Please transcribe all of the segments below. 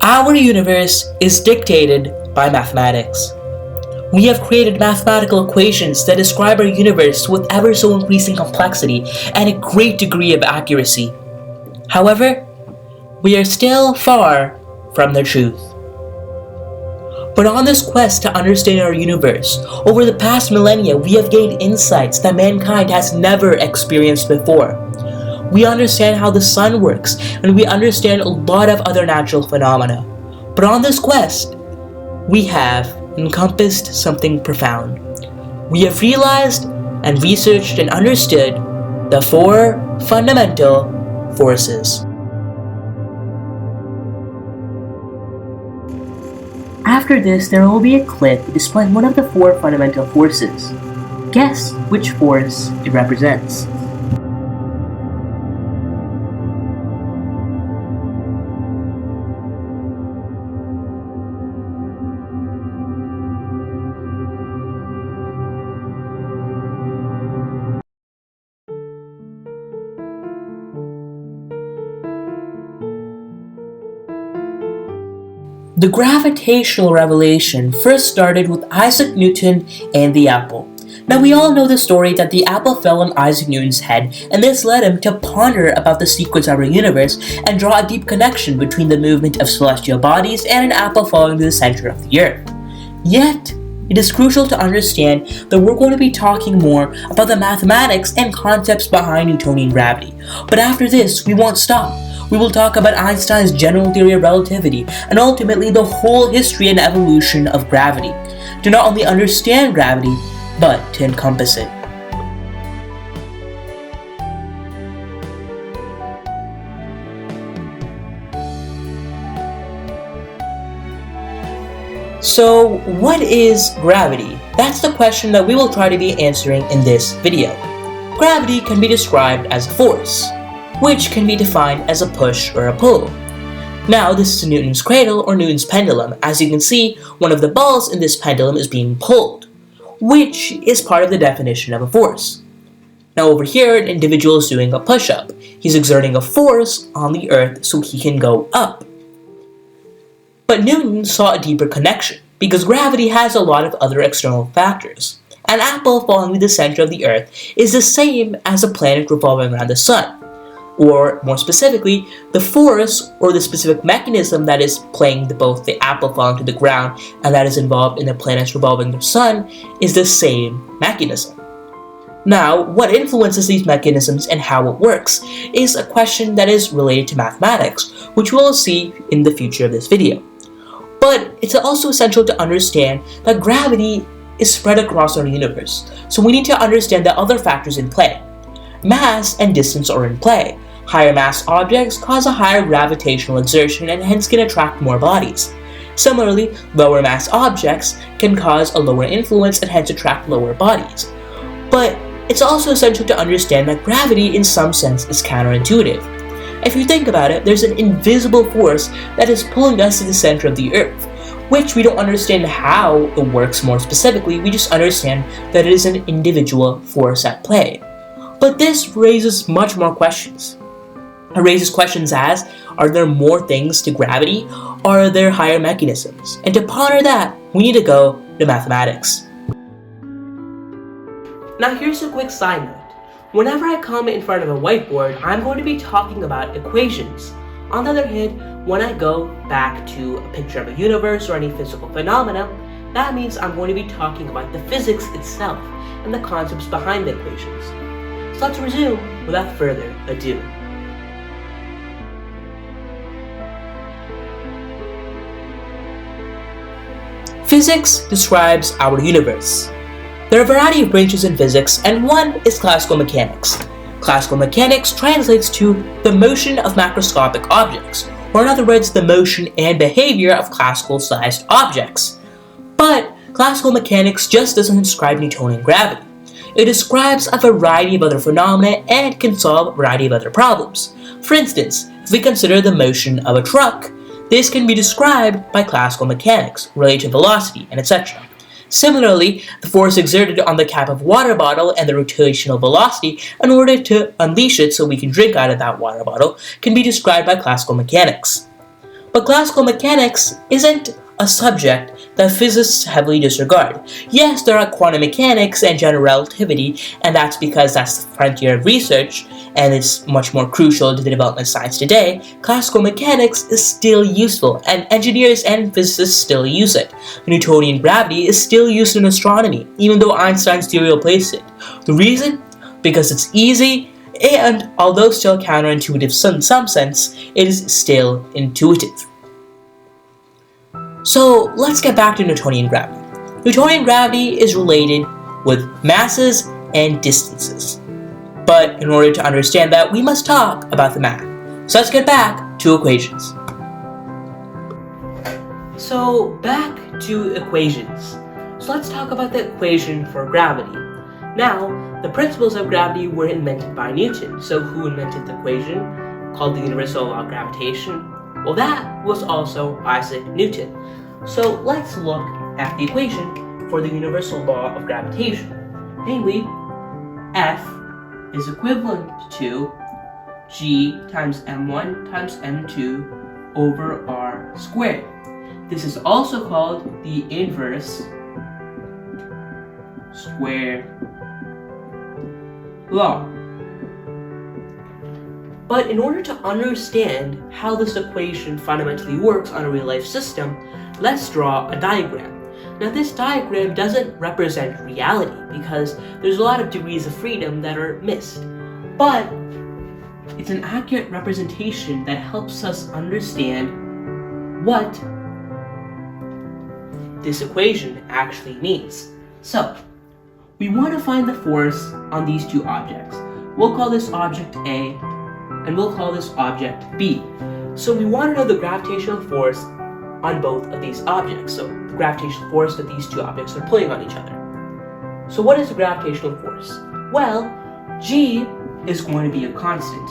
Our universe is dictated by mathematics. We have created mathematical equations that describe our universe with ever so increasing complexity and a great degree of accuracy. However, we are still far from the truth. But on this quest to understand our universe, over the past millennia we have gained insights that mankind has never experienced before. We understand how the sun works, and we understand a lot of other natural phenomena. But on this quest, we have encompassed something profound. We have realized and researched and understood the four fundamental forces. After this, there will be a clip displaying one of the four fundamental forces. Guess which force it represents. The gravitational revelation first started with Isaac Newton and the apple. Now we all know the story that the apple fell on Isaac Newton's head, and this led him to ponder about the secrets of our universe and draw a deep connection between the movement of celestial bodies and an apple falling to the center of the earth. Yet, it is crucial to understand that we're going to be talking more about the mathematics and concepts behind Newtonian gravity. But after this, we won't stop. We will talk about Einstein's general theory of relativity and ultimately the whole history and evolution of gravity, to not only understand gravity, but to encompass it. So, what is gravity? That's the question that we will try to be answering in this video. Gravity can be described as a force, which can be defined as a push or a pull. Now, this is Newton's cradle or Newton's pendulum. As you can see, one of the balls in this pendulum is being pulled, which is part of the definition of a force. Now over here, an individual is doing a push-up. He's exerting a force on the earth so he can go up. But Newton saw a deeper connection, because gravity has a lot of other external factors. An apple falling to the center of the earth is the same as a planet revolving around the sun. Or, more specifically, the force or the specific mechanism that is playing both the apple falling to the ground and that is involved in the planets revolving the sun is the same mechanism. Now, what influences these mechanisms and how it works is a question that is related to mathematics, which we'll see in the future of this video. But it's also essential to understand that gravity is spread across our universe, so we need to understand the other factors in play. Mass and distance are in play. Higher mass objects cause a higher gravitational exertion and hence can attract more bodies. Similarly, lower mass objects can cause a lower influence and hence attract lower bodies. But it's also essential to understand that gravity in some sense is counterintuitive. If you think about it, there's an invisible force that is pulling us to the center of the earth, which we don't understand how it works more specifically, we just understand that it is an individual force at play. But this raises much more questions. It raises questions as, are there more things to gravity, or are there higher mechanisms? And to ponder that, we need to go to mathematics. Now here's a quick side note. Whenever I come in front of a whiteboard, I'm going to be talking about equations. On the other hand, when I go back to a picture of a universe or any physical phenomena, that means I'm going to be talking about the physics itself and the concepts behind the equations. So let's resume without further ado. Physics describes our universe. There are a variety of branches in physics, and one is classical mechanics. Classical mechanics translates to the motion of macroscopic objects, or in other words, the motion and behavior of classical-sized objects. But classical mechanics just doesn't describe Newtonian gravity. It describes a variety of other phenomena and can solve a variety of other problems. For instance, if we consider the motion of a truck, this can be described by classical mechanics, related to velocity, and etc. Similarly, the force exerted on the cap of a water bottle and the rotational velocity in order to unleash it so we can drink out of that water bottle can be described by classical mechanics. But classical mechanics isn't a subject that physicists heavily disregard. Yes, there are quantum mechanics and general relativity, and that's because that's the frontier of research, and it's much more crucial to the development of science today. Classical mechanics is still useful, and engineers and physicists still use it. Newtonian gravity is still used in astronomy, even though Einstein's theory replaced it. The reason? Because it's easy, and although still counterintuitive in some sense, it is still intuitive. So let's get back to Newtonian gravity. Newtonian gravity is related with masses and distances. But in order to understand that, we must talk about the math. So let's get back to equations. So back to equations. So let's talk about the equation for gravity. Now, the principles of gravity were invented by Newton. So who invented the equation called the universal law of gravitation? Well, that was also Isaac Newton. So let's look at the equation for the universal law of gravitation. Namely, F is equivalent to G times M1 times M2 over R squared. This is also called the inverse square law. But in order to understand how this equation fundamentally works on a real-life system, let's draw a diagram. Now this diagram doesn't represent reality because there's a lot of degrees of freedom that are missed. But it's an accurate representation that helps us understand what this equation actually means. So, we want to find the force on these two objects. We'll call this object A, and we'll call this object B. So we want to know the gravitational force on both of these objects. So the gravitational force that these two objects are pulling on each other. So what is the gravitational force? Well, G is going to be a constant.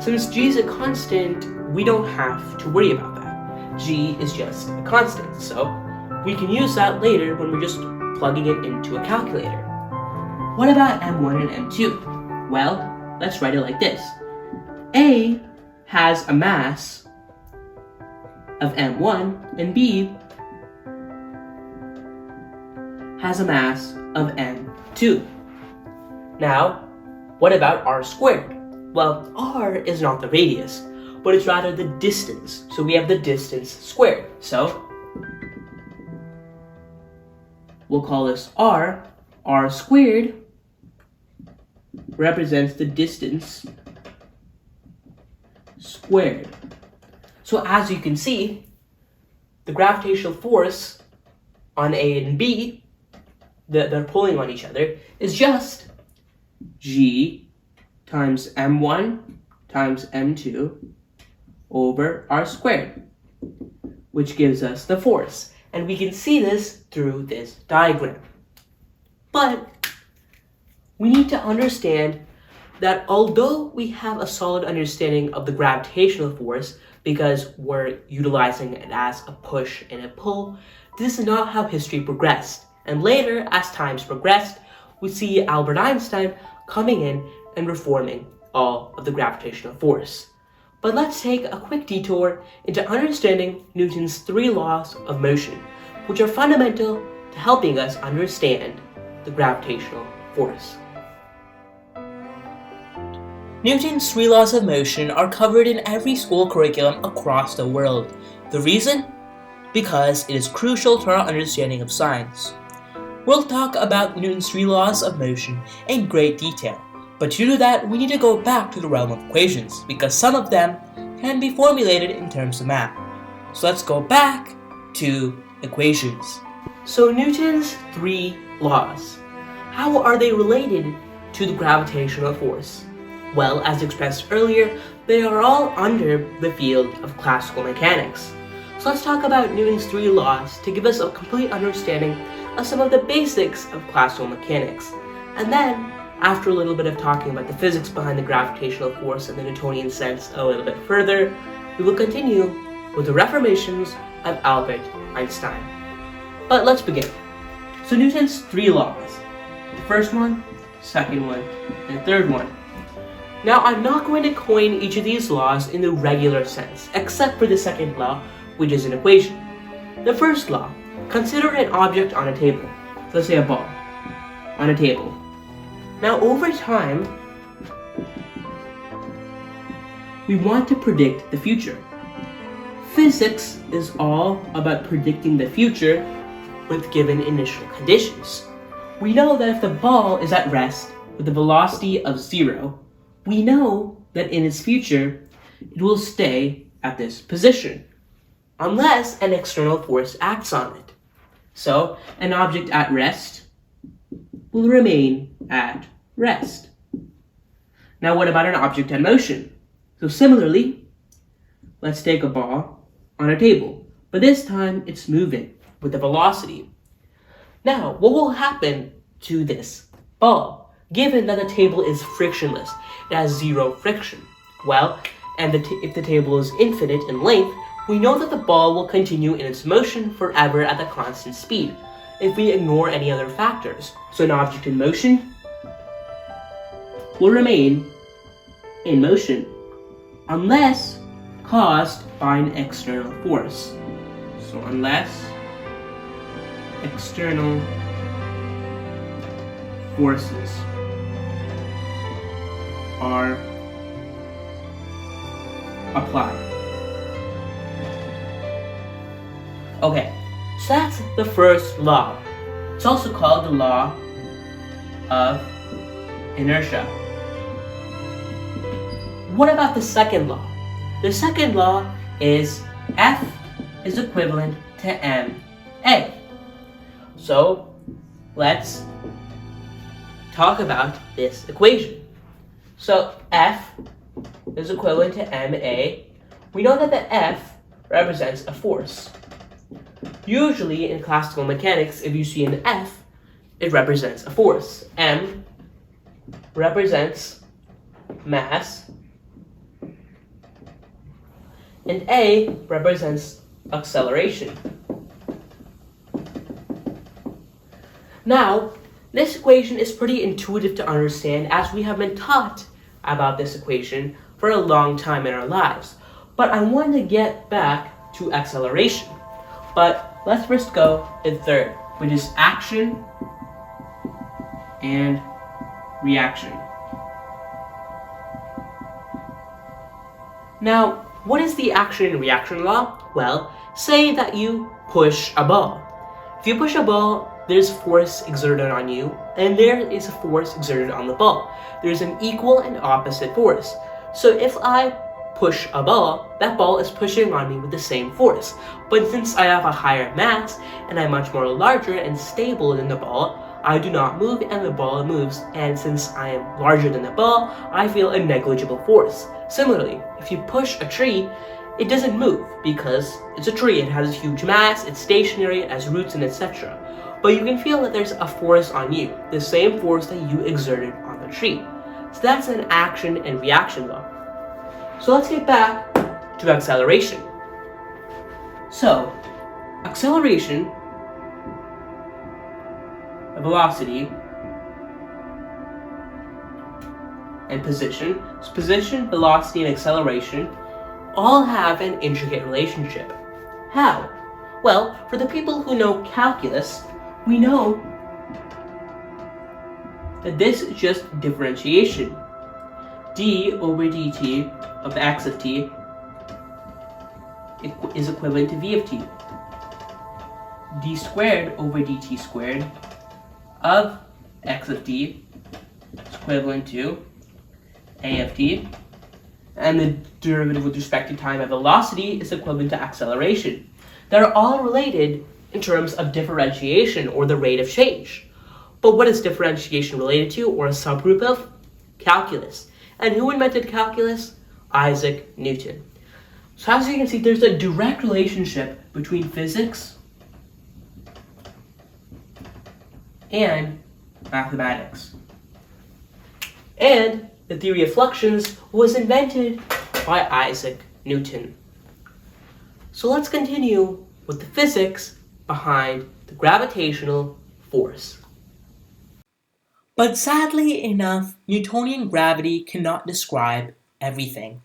Since G is a constant, we don't have to worry about that. G is just a constant, so we can use that later when we're just plugging it into a calculator. What about M1 and M2? Well, let's write it like this. A has a mass of M1 and B has a mass of M2. Now, what about R squared? Well, R is not the radius, but it's rather the distance. So we have the distance squared. So we'll call this R. R squared represents the distance squared. So as you can see, the gravitational force on A and B that they're pulling on each other is just G times M1 times M2 over R squared, which gives us the force. And we can see this through this diagram. But we need to understand that although we have a solid understanding of the gravitational force because we're utilizing it as a push and a pull, this is not how history progressed. And later, as times progressed, we see Albert Einstein coming in and reforming all of the gravitational force. But let's take a quick detour into understanding Newton's 3 laws of motion, which are fundamental to helping us understand the gravitational force. Newton's 3 laws of motion are covered in every school curriculum across the world. The reason? Because it is crucial to our understanding of science. We'll talk about Newton's 3 laws of motion in great detail, but to do that, we need to go back to the realm of equations, because some of them can be formulated in terms of math. So let's go back to equations. So Newton's 3 laws. How are they related to the gravitational force? Well, as expressed earlier, they are all under the field of classical mechanics. So let's talk about Newton's 3 laws to give us a complete understanding of some of the basics of classical mechanics. And then, after a little bit of talking about the physics behind the gravitational force and the Newtonian sense a little bit further, we will continue with the reformations of Albert Einstein. But let's begin. So Newton's 3 laws. The first one, second one, and third one. Now, I'm not going to coin each of these laws in the regular sense, except for the second law, which is an equation. The first law, consider an object on a table. Let's say a ball on a table. Now, over time, we want to predict the future. Physics is all about predicting the future with given initial conditions. We know that if the ball is at rest with a velocity of 0, we know that in its future, it will stay at this position, unless an external force acts on it. So, an object at rest will remain at rest. Now, what about an object in motion? So similarly, let's take a ball on a table, but this time it's moving with a velocity. Now, what will happen to this ball, given that the table is frictionless? It has 0 friction. Well, and if the table is infinite in length, we know that the ball will continue in its motion forever at a constant speed if we ignore any other factors. So an object in motion will remain in motion unless caused by an external force. So unless external forces are applied. Okay, so that's the first law. It's also called the law of inertia. What about the second law? The second law is F is equivalent to ma. So let's talk about this equation. So F is equivalent to ma. We know that the F represents a force. Usually in classical mechanics, if you see an F, it represents a force. M represents mass, and A represents acceleration. Now, this equation is pretty intuitive to understand, as we have been taught about this equation for a long time in our lives. But I want to get back to acceleration. But let's first go to the third, which is action and reaction. Now, what is the action and reaction law? Well, say that you push a ball. If you push a ball, there's force exerted on you, and there is a force exerted on the ball. There's an equal and opposite force. So if I push a ball, that ball is pushing on me with the same force. But since I have a higher mass, and I'm much more larger and stable than the ball, I do not move and the ball moves, and since I am larger than the ball, I feel a negligible force. Similarly, if you push a tree, it doesn't move because it's a tree. It has a huge mass, it's stationary, it has roots, and etc. But you can feel that there's a force on you, the same force that you exerted on the tree. So that's an action and reaction law. So let's get back to acceleration. So, acceleration, velocity, and position. So position, velocity, and acceleration all have an intricate relationship. How? Well, for the people who know calculus, we know that this is just differentiation. d over dt of x of t is equivalent to v of t. d squared over dt squared of x of t is equivalent to a of t, and the derivative with respect to time and velocity is equivalent to acceleration. They're all related in terms of differentiation, or the rate of change. But what is differentiation related to, or a subgroup of? Calculus. And who invented calculus? Isaac Newton. So as you can see, there's a direct relationship between physics and mathematics. And the theory of fluxions was invented by Isaac Newton. So let's continue with the physics behind the gravitational force. But sadly enough, Newtonian gravity cannot describe everything,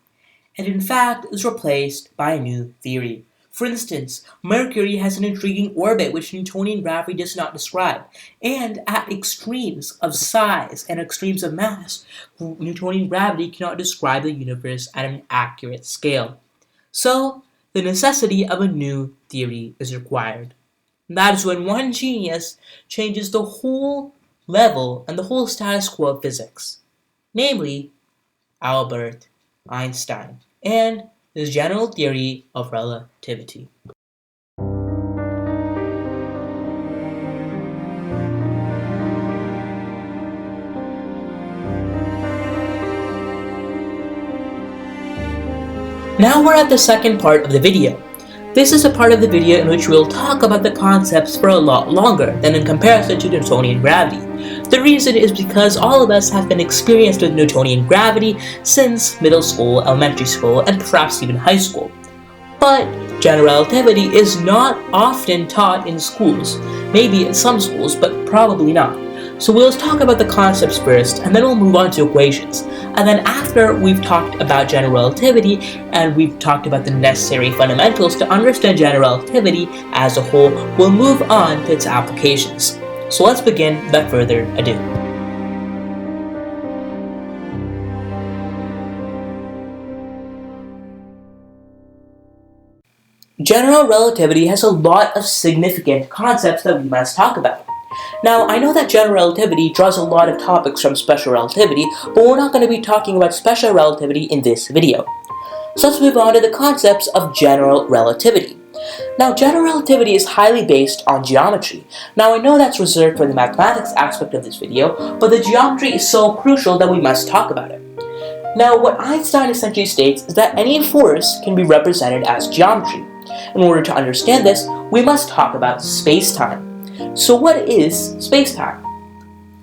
and in fact is replaced by a new theory. For instance, Mercury has an intriguing orbit which Newtonian gravity does not describe, and at extremes of size and extremes of mass, Newtonian gravity cannot describe the universe at an accurate scale. So, the necessity of a new theory is required. That is when one genius changes the whole level and the whole status quo of physics, namely Albert Einstein and his general theory of relativity. Now we're at the second part of the video. This is a part of the video in which we'll talk about the concepts for a lot longer than in comparison to Newtonian gravity. The reason is because all of us have been experienced with Newtonian gravity since middle school, elementary school, and perhaps even high school. But general relativity is not often taught in schools. Maybe in some schools, but probably not. So we'll talk about the concepts first, and then we'll move on to equations. And then after we've talked about general relativity, and we've talked about the necessary fundamentals to understand general relativity as a whole, we'll move on to its applications. So let's begin without further ado. General relativity has a lot of significant concepts that we must talk about. Now, I know that general relativity draws a lot of topics from special relativity, but we're not going to be talking about special relativity in this video. So let's move on to the concepts of general relativity. Now, general relativity is highly based on geometry. Now, I know that's reserved for the mathematics aspect of this video, but the geometry is so crucial that we must talk about it. Now, what Einstein essentially states is that any force can be represented as geometry. In order to understand this, we must talk about spacetime. So what is spacetime?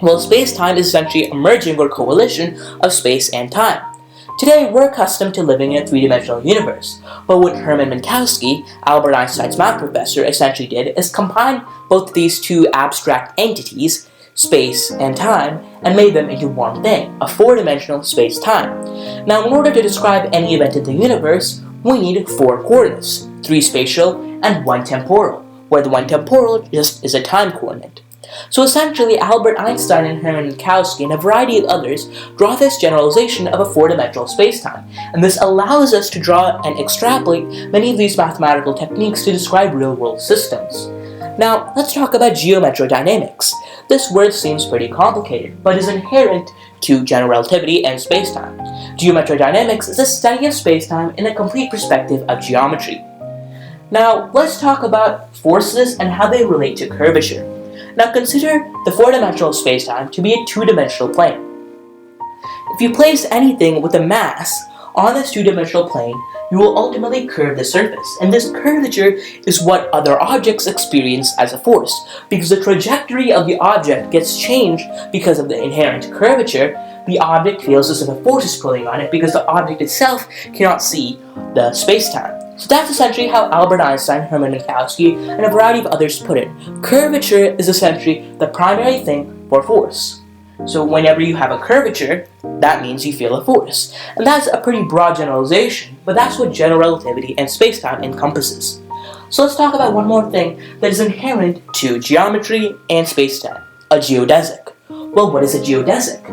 Well, spacetime is essentially a merging or coalition of space and time. Today, we're accustomed to living in a three-dimensional universe, but what Hermann Minkowski, Albert Einstein's math professor, essentially did is combine both these two abstract entities, space and time, and made them into one thing, a four-dimensional space-time. Now, in order to describe any event in the universe, we need four coordinates, three spatial and one temporal, where the one temporal just is a time coordinate. So essentially, Albert Einstein and Hermann Minkowski and a variety of others draw this generalization of a four-dimensional spacetime, and this allows us to draw and extrapolate many of these mathematical techniques to describe real-world systems. Now, let's talk about geometrodynamics. This word seems pretty complicated, but is inherent to general relativity and spacetime. Geometrodynamics is a study of spacetime in a complete perspective of geometry. Now, let's talk about forces and how they relate to curvature. Now, consider the four-dimensional spacetime to be a two-dimensional plane. If you place anything with a mass on this two-dimensional plane, you will ultimately curve the surface, and this curvature is what other objects experience as a force, because the trajectory of the object gets changed because of the inherent curvature. The object feels as if a force is pulling on it because the object itself cannot see the spacetime. So that's essentially how Albert Einstein, Hermann Minkowski, and a variety of others put it. Curvature is essentially the primary thing for force. So whenever you have a curvature, that means you feel a force. And that's a pretty broad generalization, but that's what general relativity and spacetime encompasses. So let's talk about one more thing that is inherent to geometry and spacetime, a geodesic. Well, what is a geodesic?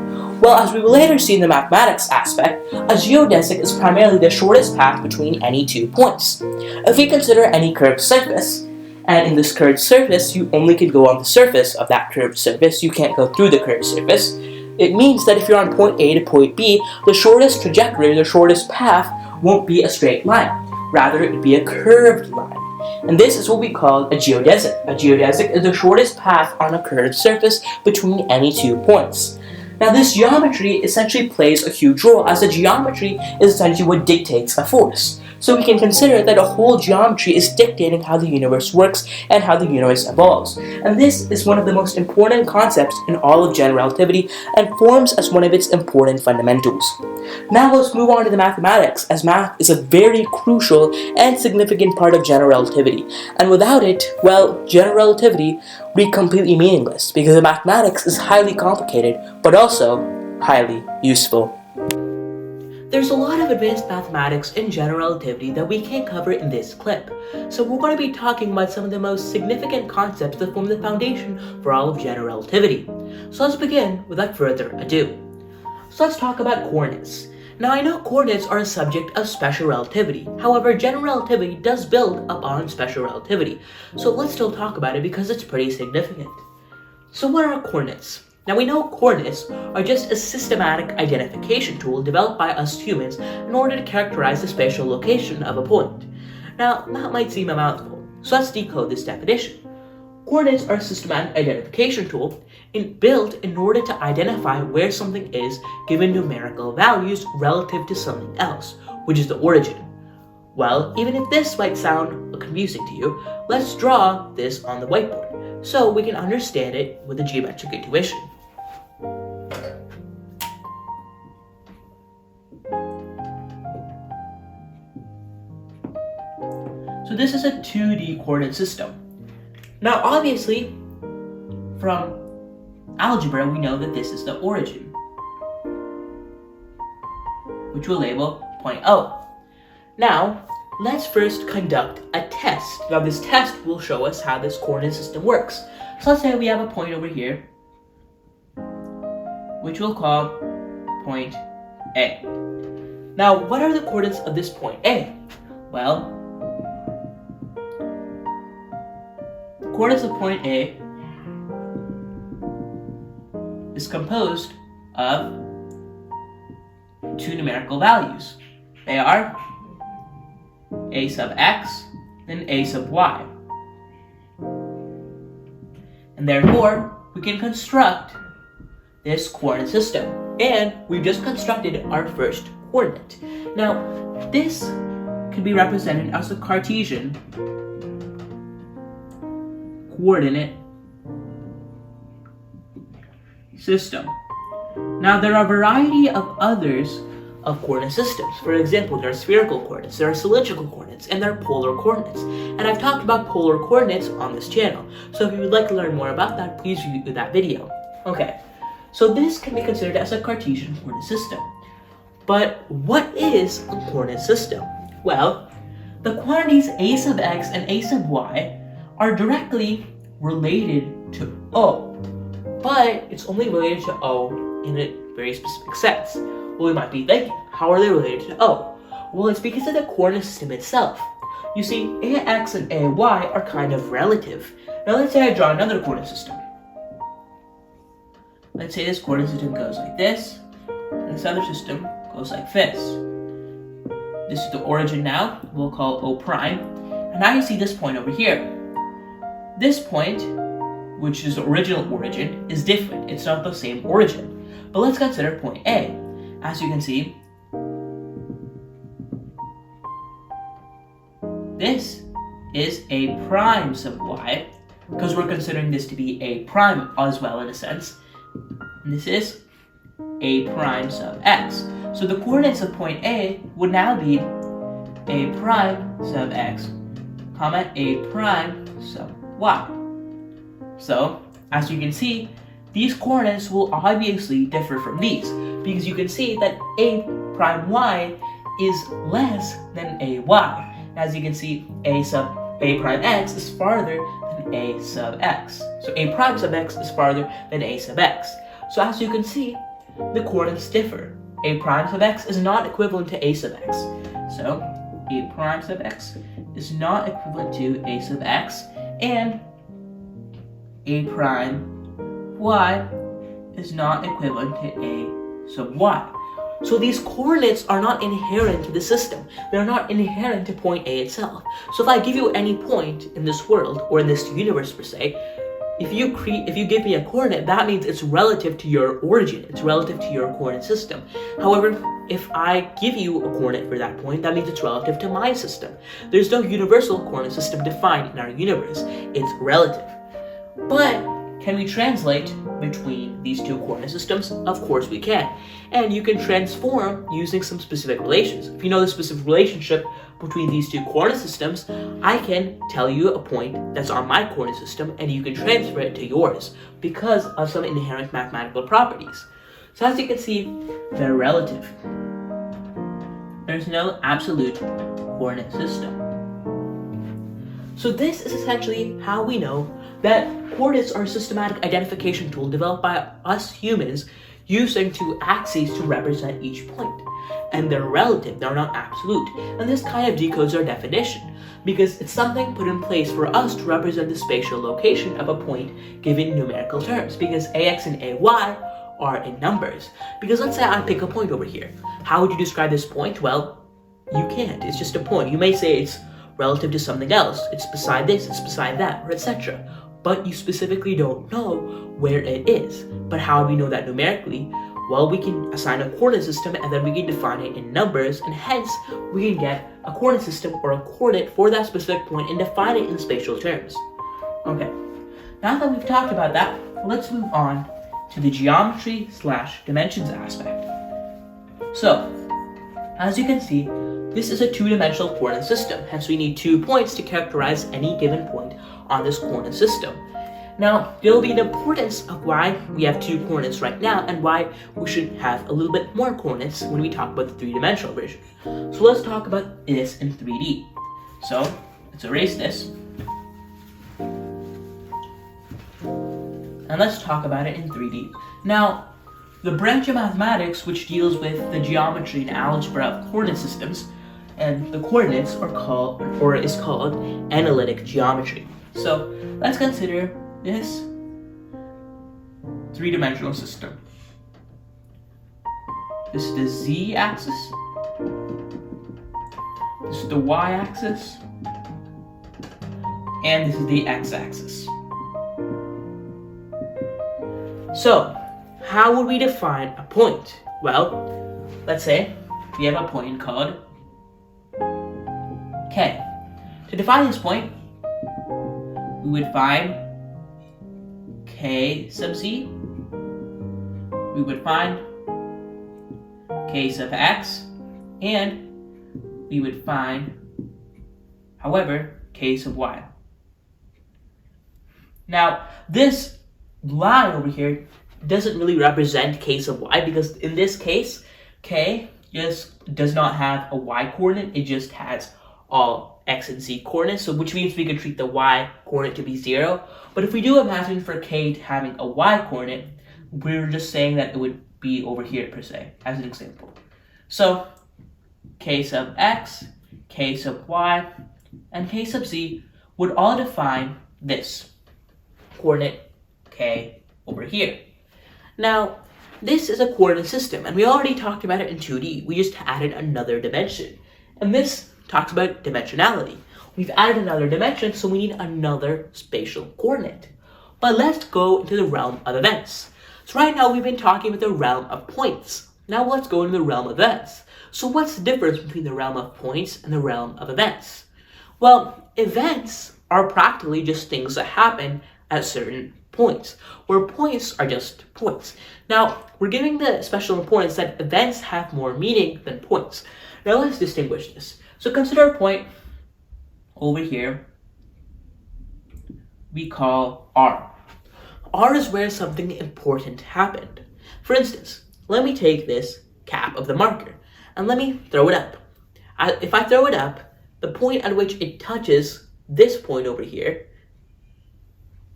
Well, as we will later see in the mathematics aspect, a geodesic is primarily the shortest path between any 2 points. If we consider any curved surface, and in this curved surface, you only can go on the surface of that curved surface, you can't go through the curved surface, it means that if you're on point A to point B, the shortest trajectory, the shortest path, won't be a straight line. Rather, it would be a curved line. And this is what we call a geodesic. A geodesic is the shortest path on a curved surface between any 2 points. Now, this geometry essentially plays a huge role, as the geometry is essentially what dictates a force. So we can consider that a whole geometry is dictating how the universe works and how the universe evolves. And this is one of the most important concepts in all of general relativity and forms as one of its important fundamentals. Now let's move on to the mathematics, as math is a very crucial and significant part of general relativity. And without it, well, general relativity be completely meaningless because the mathematics is highly complicated but also highly useful. There's a lot of advanced mathematics and general relativity that we can't cover in this clip, so we're going to be talking about some of the most significant concepts that form the foundation for all of general relativity. So let's begin without further ado. So let's talk about coordinates. Now I know coordinates are a subject of special relativity, however general relativity does build upon special relativity, so let's still talk about it because it's pretty significant. So what are coordinates? Now we know coordinates are just a systematic identification tool developed by us humans in order to characterize the spatial location of a point. Now that might seem a mouthful, so let's decode this definition. Coordinates are a systematic identification tool built in order to identify where something is given numerical values relative to something else, which is the origin. Well, even if this might sound confusing to you, let's draw this on the whiteboard so we can understand it with a geometric intuition. So this is a 2D coordinate system. Now obviously, from algebra we know that this is the origin, which we'll label point O. Now, let's first conduct a test. Now this test will show us how this coordinate system works. So let's say we have a point over here, which we'll call point A. Now, what are the coordinates of this point A? Well, the coordinates of point A is composed of two numerical values. They are a sub x and a sub y. And therefore, we can construct this coordinate system. And we've just constructed our first coordinate. Now, this can be represented as a Cartesian coordinate system. Now, there are a variety of others of coordinate systems. For example, there are spherical coordinates, there are cylindrical coordinates, and there are polar coordinates. And I've talked about polar coordinates on this channel. So if you would like to learn more about that, please view that video. Okay, so this can be considered as a Cartesian coordinate system. But what is a coordinate system? Well, the quantities a sub x and a sub y are directly related to O. But it's only related to O in a very specific sense. Well, we might be thinking, how are they related to O? Well, it's because of the coordinate system itself. You see, AX and AY are kind of relative. Now let's say I draw another coordinate system. Let's say this coordinate system goes like this, and this other system goes like this. This is the origin now, we'll call O prime. And now you see this point over here. This point, which is the original origin, is different. It's not the same origin. But let's consider point A. As you can see, this is a prime sub y, because we're considering this to be a prime as well in a sense. And this is a prime sub x. So the coordinates of point A would now be a prime sub x, comma a prime sub y. So, as you can see, these coordinates will obviously differ from these, because you can see that a prime y is less than a y. As you can see, a prime x is farther than a sub x. So a prime sub x is farther than a sub x. So as you can see, the coordinates differ. A prime sub x is not equivalent to a sub x. So a prime sub x is not equivalent to a sub x, and a prime y is not equivalent to a sub y. So these coordinates are not inherent to the system. They're not inherent to point A itself. So if I give you any point in this world, or in this universe per se, if you give me a coordinate, that means it's relative to your origin. It's relative to your coordinate system. However, if I give you a coordinate for that point, that means it's relative to my system. There's no universal coordinate system defined in our universe. It's relative. But can we translate between these two coordinate systems? Of course we can. And you can transform using some specific relations. If you know the specific relationship between these two coordinate systems, I can tell you a point that's on my coordinate system and you can transfer it to yours because of some inherent mathematical properties. So as you can see, they're relative. There's no absolute coordinate system. So this is essentially how we know that coordinates are a systematic identification tool developed by us humans using two axes to represent each point. And they're relative, they're not absolute. And this kind of decodes our definition because it's something put in place for us to represent the spatial location of a point given numerical terms, because ax and ay are in numbers. Because let's say I pick a point over here. How would you describe this point? Well, you can't. It's just a point. You may say it's relative to something else. It's beside this, it's beside that, or etc. But you specifically don't know where it is. But how do we know that numerically? Well, we can assign a coordinate system and then we can define it in numbers, and hence we can get a coordinate system or a coordinate for that specific point and define it in spatial terms. Okay, now that we've talked about that, let's move on to the geometry/dimensions aspect. So, as you can see, this is a two-dimensional coordinate system, hence we need 2 points to characterize any given point on this coordinate system. Now, there will be an importance of why we have 2 coordinates right now and why we should have a little bit more coordinates when we talk about the 3-dimensional version. So let's talk about this in 3D. So, let's erase this. And let's talk about it in 3D. Now, the branch of mathematics which deals with the geometry and algebra of coordinate systems and the coordinates is called analytic geometry. So let's consider this 3-dimensional system. This is the z-axis. This is the y-axis. And this is the x-axis. So, how would we define a point? Well, let's say we have a point called K. To define this point, we would find K sub z. We would find K sub x. And we would find, however, K sub y. Now, this line over here doesn't really represent K sub y because in this case, K just does not have a y coordinate, it just has all x and z coordinates, so which means we could treat the y coordinate to be 0. But if we do imagine for K having a y coordinate, we're just saying that it would be over here per se, as an example. So K sub x, K sub y, and K sub z would all define this coordinate K over here. Now, this is a coordinate system, and we already talked about it in 2D. We just added another dimension. And this talks about dimensionality. We've added another dimension, so we need another spatial coordinate. But let's go into the realm of events. So right now, we've been talking about the realm of points. Now let's go into the realm of events. So what's the difference between the realm of points and the realm of events? Well, events are practically just things that happen at certain points, where points are just points. Now, we're giving the special importance that events have more meaning than points. Now, let's distinguish this. So consider a point over here we call R. R is where something important happened. For instance, let me take this cap of the marker and let me throw it up. If I throw it up, the point at which it touches this point over here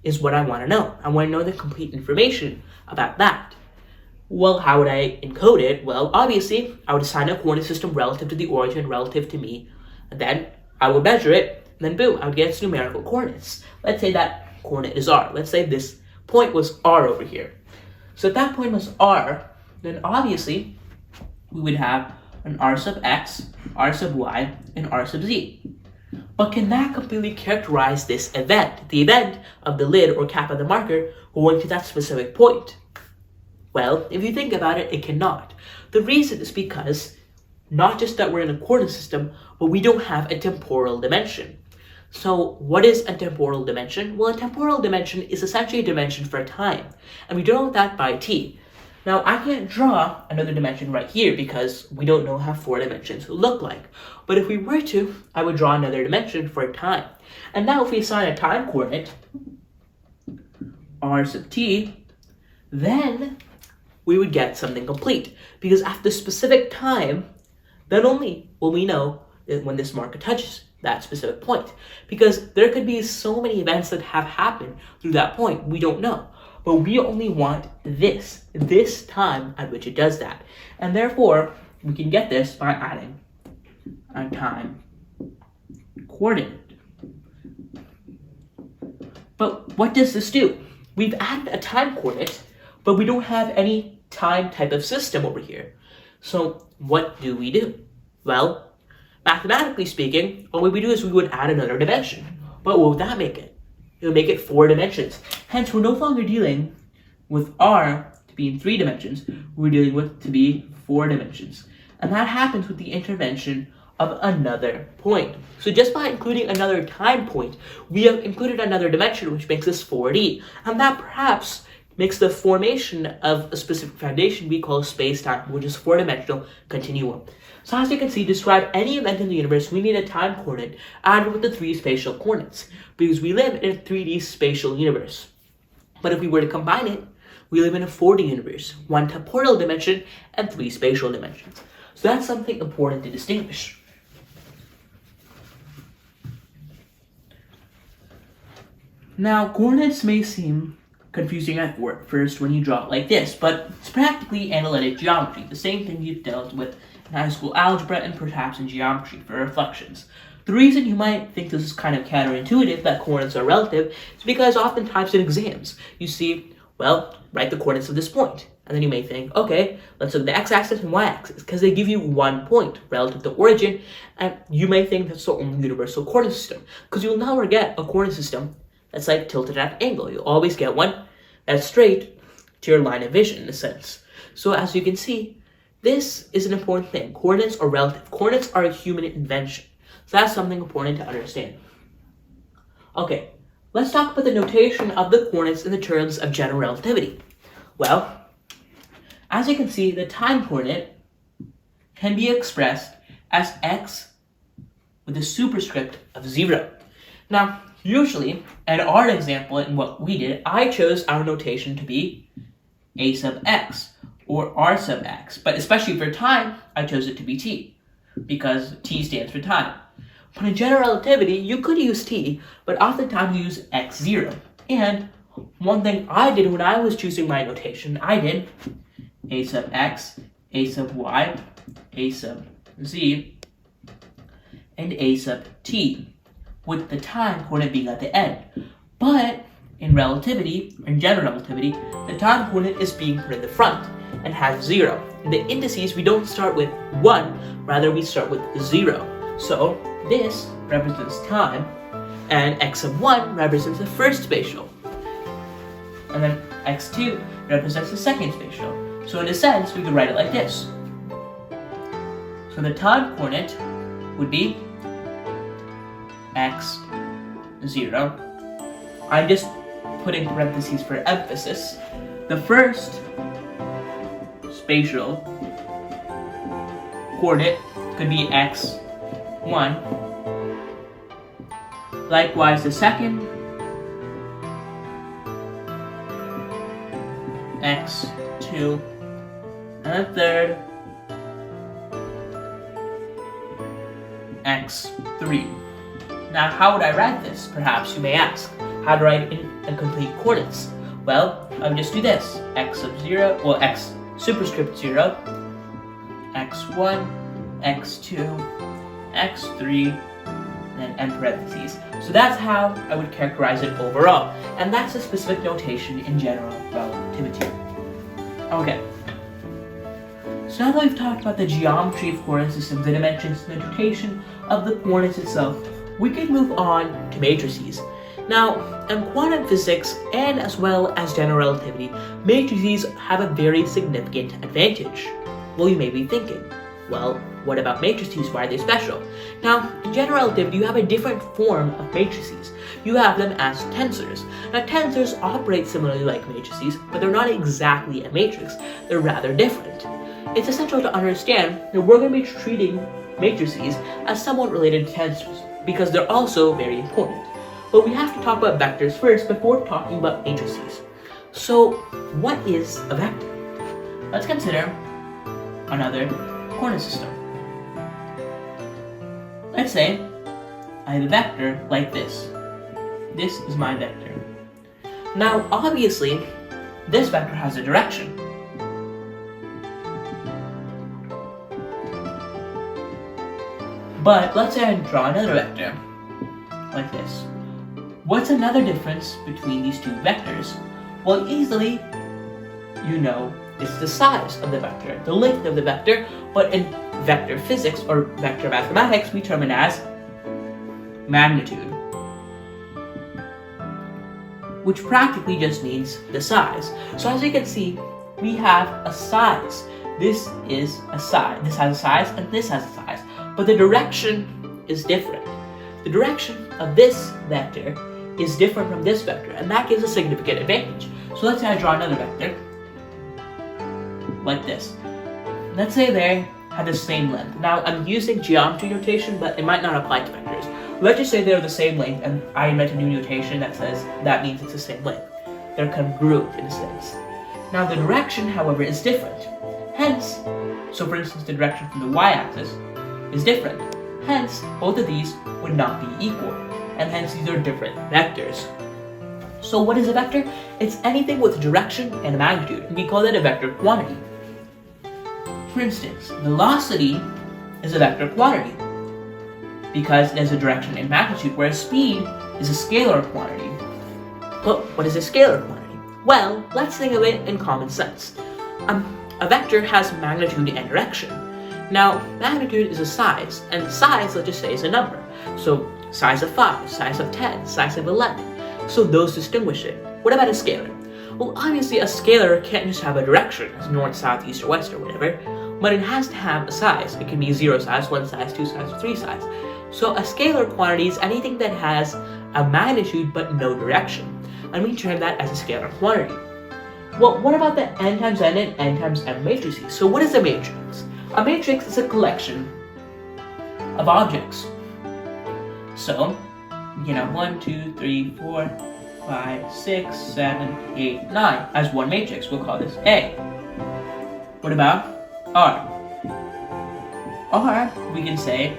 is what I want to know. I want to know the complete information about that. Well, how would I encode it? Well, obviously, I would assign a coordinate system relative to the origin, relative to me, and then I would measure it, and then boom, I would get its numerical coordinates. Let's say that coordinate is R. Let's say this point was R over here. So if that point was R, then obviously, we would have an R sub x, R sub y, and R sub z. But can that completely characterize this event, the event of the lid or cap of the marker going to that specific point? Well, if you think about it, it cannot. The reason is because not just that we're in a coordinate system, but we don't have a temporal dimension. So what is a temporal dimension? Well, a temporal dimension is essentially a dimension for time, and we denote that by t. Now, I can't draw another dimension right here because we don't know how 4 dimensions look like. But if we were to, I would draw another dimension for time. And now if we assign a time coordinate, r sub t, then we would get something complete. Because at the specific time, then only will we know when this marker touches that specific point. Because there could be so many events that have happened through that point, we don't know. But we only want this time at which it does that. And therefore, we can get this by adding a time coordinate. But what does this do? We've added a time coordinate, but we don't have any time type of system over here. So what do we do? Well, mathematically speaking, all we would do is we would add another dimension. But what would that make it? It would make it 4 dimensions. Hence, we're no longer dealing with r to be in 3 dimensions. We're dealing with to be 4 dimensions. And that happens with the intervention of another point. So just by including another time point, we have included another dimension, which makes us 4D. And that perhaps makes the formation of a specific foundation we call spacetime, which is 4-dimensional continuum. So as you can see, to describe any event in the universe, we need a time coordinate added with the 3 spatial coordinates, because we live in a 3D spatial universe. But if we were to combine it, we live in a 4D universe, 1 temporal dimension and 3 spatial dimensions. So that's something important to distinguish. Now, coordinates may seem confusing at first when you draw it like this, but it's practically analytic geometry, the same thing you've dealt with in high school algebra and perhaps in geometry for reflections. The reason you might think this is kind of counterintuitive that coordinates are relative is because oftentimes in exams you see, well, write the coordinates of this point. And then you may think, okay, let's look at the x-axis and y-axis, because they give you 1 point relative to origin, and you may think that's the only universal coordinate system, because you'll never get a coordinate system that's like tilted at an angle. You'll always get one that's straight to your line of vision in a sense. So as you can see, this is an important thing. Coordinates are relative. Coordinates are a human invention. So that's something important to understand. Okay, let's talk about the notation of the coordinates in the terms of general relativity. Well, as you can see, the time coordinate can be expressed as x with a superscript of 0. Now, usually, in our example, in what we did, I chose our notation to be a sub x, or r sub x. But especially for time, I chose it to be t, because t stands for time. But in general relativity, you could use t, but oftentimes you use x0. And one thing I did when I was choosing my notation, I did a sub x, a sub y, a sub z, and a sub t, with the time coordinate being at the end. But in relativity, or in general relativity, the time coordinate is being put in the front and has 0. In the indices, we don't start with 1, rather we start with 0. So this represents time, and x sub 1 represents the first spatial, and then x2 represents the second spatial. So in a sense, we could write it like this. So the time coordinate would be x0. I'm just putting parentheses for emphasis. The first spatial coordinate could be x1. Likewise, the second, x2, and the third, x3. Now, how would I write this? Perhaps you may ask. How to write it in complete coordinates? Well, I would just do this. X sub 0, well, x superscript 0, x1, x2, x3, and then end parentheses. So that's how I would characterize it overall. And that's a specific notation in general relativity. Okay. So now that we've talked about the geometry of coordinate systems, the dimensions, and the notation of the coordinates itself, we can move on to matrices. Now, in quantum physics, and as well as general relativity, matrices have a very significant advantage. Well, you may be thinking, Well, what about matrices? Why are they special? Now, in general relativity, you have a different form of matrices. You have them as tensors. Now, tensors operate similarly like matrices, but they're not exactly a matrix. They're rather different. It's essential to understand that we're going to be treating matrices as somewhat related to tensors, because they're also very important. But we have to talk about vectors first before talking about matrices. So, what is a vector? Let's consider another coordinate system. Let's say I have a vector like this. This is my vector. Now, obviously, this vector has a direction. But let's say I draw another vector like this. What's another difference between these two vectors? Well, easily, you know, it's the size of the vector, the length of the vector, but in vector physics or vector mathematics, we term it as magnitude, which practically just means the size. So as you can see, we have a size. This is a size. This has a size, and this has a size. But the direction is different. The direction of this vector is different from this vector, and that gives a significant advantage. So let's say I draw another vector like this. Let's say they have the same length. Now I'm using geometry notation, but it might not apply to vectors. Let's just say they're the same length, and I invent a new notation that says that means it's the same length. They're congruent in a sense. Now the direction, however, is different. Hence, so for instance, the direction from the y-axis is different. Hence, both of these would not be equal, and hence these are different vectors. So what is a vector? It's anything with direction and magnitude, and we call that a vector quantity. For instance, velocity is a vector quantity because it has a direction and magnitude, whereas speed is a scalar quantity. But what is a scalar quantity? Well, let's think of it in common sense. A vector has magnitude and direction. Now, magnitude is a size, and size, let's just say, is a number. So, size of 5, size of 10, size of 11. So those distinguish it. What about a scalar? Well, obviously, a scalar can't just have a direction, as north, south, east, or west, or whatever, but it has to have a size. It can be 0 size, 1 size, 2 size, or 3 size. So a scalar quantity is anything that has a magnitude but no direction, and we term that as a scalar quantity. Well, what about the n times n and n times m matrices? So what is a matrix? A matrix is a collection of objects. So, 1, 2, 3, 4, 5, 6, 7, 8, 9 as one matrix. We'll call this A. What about R? R, we can say,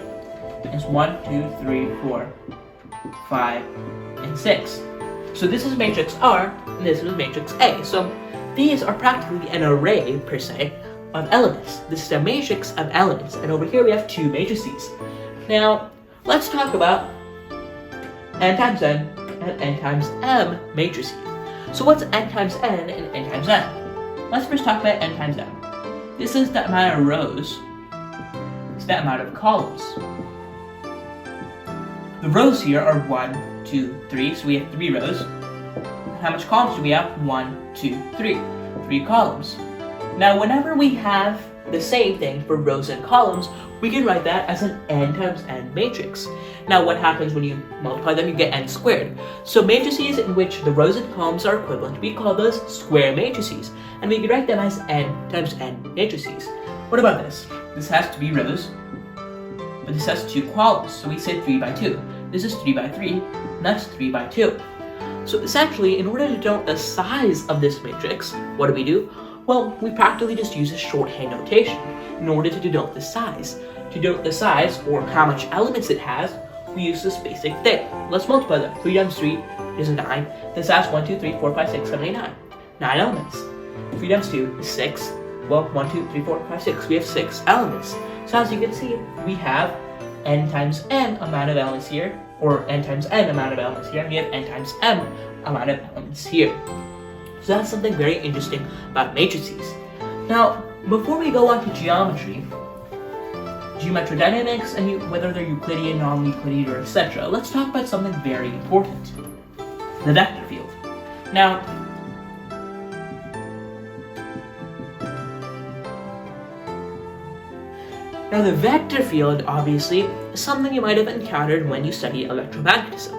is 1, 2, 3, 4, 5, and 6. So this is matrix R, and this is matrix A. So these are practically an array, per se, of elements. This is a matrix of elements, and over here we have two matrices. Now, let's talk about n times n and n times m matrices. So what's n times n and n times m? Let's first talk about n times m. This is the amount of rows. It's the amount of columns. The rows here are 1, 2, 3, so we have 3 rows. How much columns do we have? 1, 2, 3. 3 columns. Now, whenever we have the same thing for rows and columns, we can write that as an n times n matrix. Now, what happens when you multiply them? You get n squared. So matrices in which the rows and columns are equivalent, we call those square matrices. And we can write them as n times n matrices. What about this? This has 3 rows, but this has 2 columns. So we say 3 by 2. This is 3 by 3, and that's 3 by 2. So essentially, in order to denote the size of this matrix, what do? Well, we practically just use a shorthand notation in order to denote the size. To denote the size, or how much elements it has, we use this basic thing. Let's multiply them. 3 times 3 is 9. This has 1, 2, 3, 4, 5, 6, 7, 8, 9. 9 elements. 3 times 2 is 6. Well, 1, 2, 3, 4, 5, 6. We have 6 elements. So as you can see, we have n times n amount of elements here, or n times n amount of elements here, and we have n times m amount of elements here. So that's something very interesting about matrices. Now, before we go on to geometry, geometric dynamics, and whether they're Euclidean, non-Euclidean, or etc., let's talk about something very important: the vector field. Now, Now the vector field, obviously, is something you might have encountered when you study electromagnetism.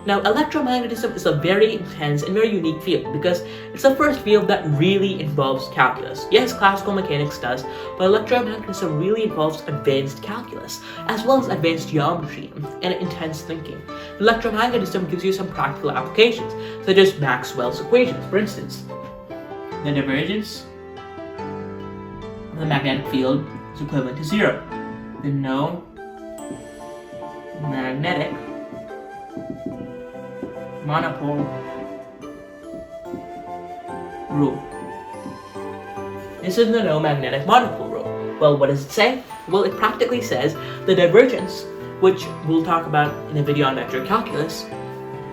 Now electromagnetism is a very intense and very unique field because it's the first field that really involves calculus. Yes, classical mechanics does, but electromagnetism really involves advanced calculus, as well as advanced geometry and intense thinking. Electromagnetism gives you some practical applications, such as Maxwell's equations. For instance, the divergence of the magnetic field is equivalent to 0. The no magnetic monopole rule. This is the no magnetic monopole rule. Well, what does it say? Well, it practically says the divergence, which we'll talk about in a video on vector calculus,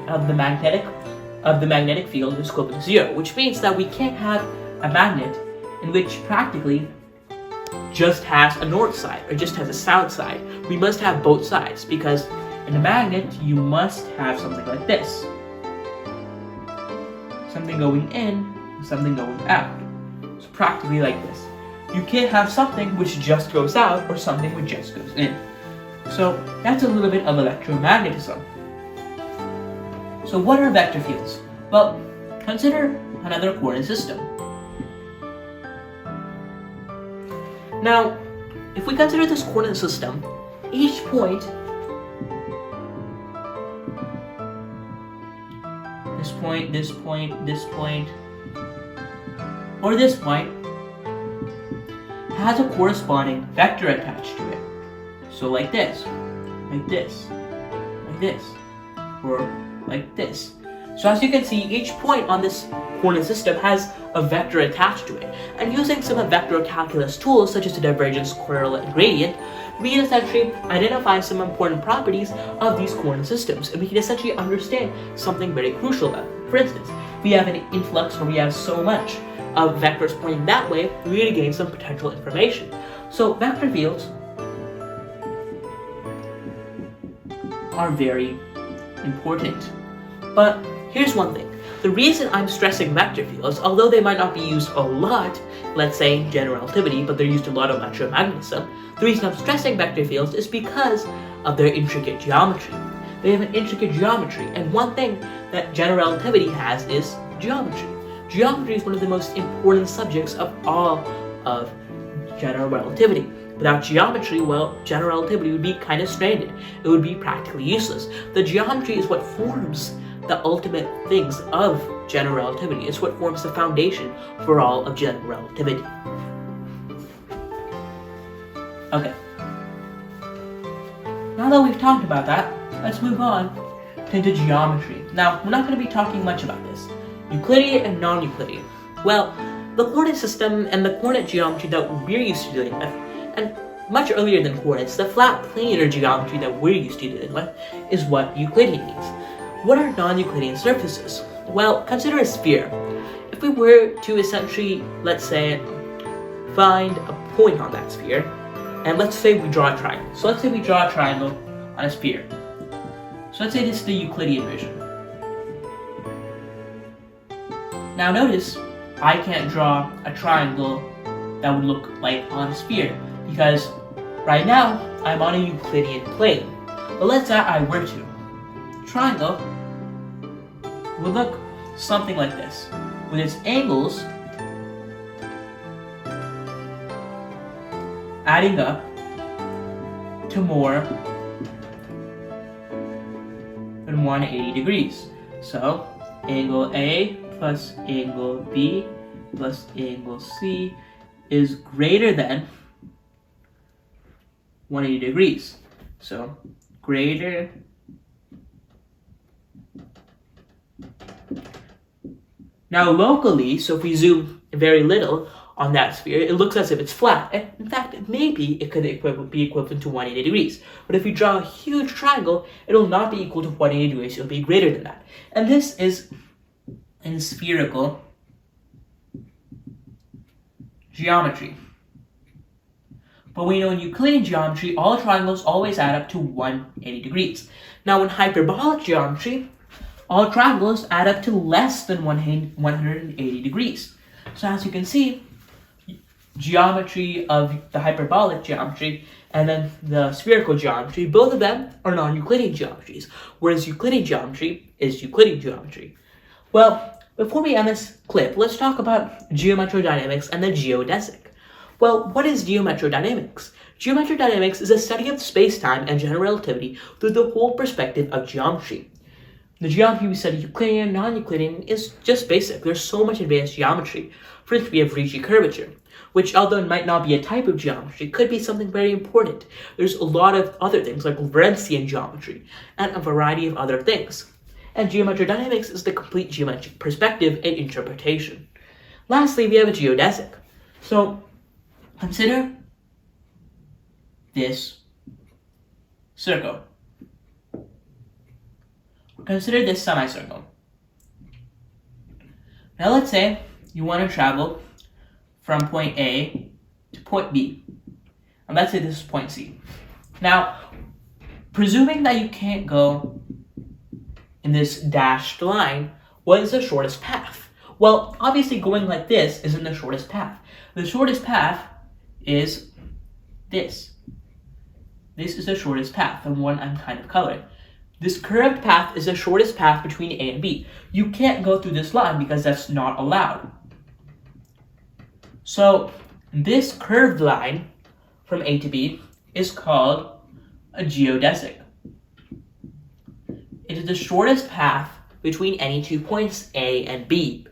of the magnetic field is equivalent to 0, which means that we can't have a magnet in which practically just has a north side or just has a south side. We must have both sides, because in a magnet you must have something like this. Something going in, something going out. So practically like this. You can't have something which just goes out or something which just goes in. So that's a little bit of electromagnetism. So what are vector fields? Well, consider another coordinate system. Now, if we consider this coordinate system, each point, this point, or this point, has a corresponding vector attached to it. So like this, like this, like this, or like this. So as you can see, each point on this coordinate system has a vector attached to it. And using some vector calculus tools such as the divergence, correlate, and gradient, we can essentially identify some important properties of these coordinate systems, and we can essentially understand something very crucial about them. For instance, if we have an influx where we have so much of vectors pointing that way, we really gain some potential information. So vector fields are very important. But here's one thing. The reason I'm stressing vector fields, although they might not be used a lot, let's say in general relativity, but they're used a lot in electromagnetism, the reason I'm stressing vector fields is because of their intricate geometry. They have an intricate geometry, and one thing that general relativity has is geometry. Geometry is one of the most important subjects of all of general relativity. Without geometry, well, general relativity would be kind of stranded. It would be practically useless. The geometry is what forms the ultimate things of general relativity. It's what forms the foundation for all of general relativity. Okay. Now that we've talked about that, let's move on to geometry. Now, we're not going to be talking much about this. Euclidean and non-Euclidean. Well, the coordinate system and the coordinate geometry that we're used to dealing with, and much earlier than coordinates, the flat planar geometry that we're used to dealing with, is what Euclidean means. What are non-Euclidean surfaces? Well, consider a sphere. If we were to essentially, let's say, find a point on that sphere, and let's say we draw a triangle. So let's say we draw a triangle on a sphere. So let's say this is the Euclidean version. Now notice, I can't draw a triangle that would look like on a sphere, because right now, I'm on a Euclidean plane. But let's say I were to. Triangle would look something like this, with its angles adding up to more than 180 degrees. So, angle A plus angle B plus angle C is greater than 180 degrees. So, greater . Now locally, so if we zoom very little on that sphere, it looks as if it's flat. And in fact, maybe it could be equivalent to 180 degrees. But if we draw a huge triangle, it will not be equal to 180 degrees. It will be greater than that. And this is in spherical geometry. But we know in Euclidean geometry, all triangles always add up to 180 degrees. Now in hyperbolic geometry, all triangles add up to less than 180 degrees. So as you can see, geometry of the hyperbolic geometry and then the spherical geometry, both of them are non-Euclidean geometries, whereas Euclidean geometry is Euclidean geometry. Well, before we end this clip, let's talk about geometrodynamics and the geodesic. Well, what is geometrodynamics? Geometrodynamics is a study of space-time and general relativity through the whole perspective of geometry. The geometry we study, Euclidean, non-Euclidean, is just basic. There's so much advanced geometry. For instance, we have Ricci curvature, which, although it might not be a type of geometry, could be something very important. There's a lot of other things like Lorentzian geometry and a variety of other things. And geometrodynamics is the complete geometric perspective and interpretation. Lastly, we have a geodesic. So, consider this circle. Consider this semicircle. Now let's say you want to travel from point A to point B. And let's say this is point C. Now, presuming that you can't go in this dashed line, what is the shortest path? Well, obviously going like this isn't the shortest path. The shortest path is this. This is the shortest path, the one I'm kind of coloring. This curved path is the shortest path between A and B. You can't go through this line because that's not allowed. So this curved line from A to B is called a geodesic. It is the shortest path between any 2 points, A and B.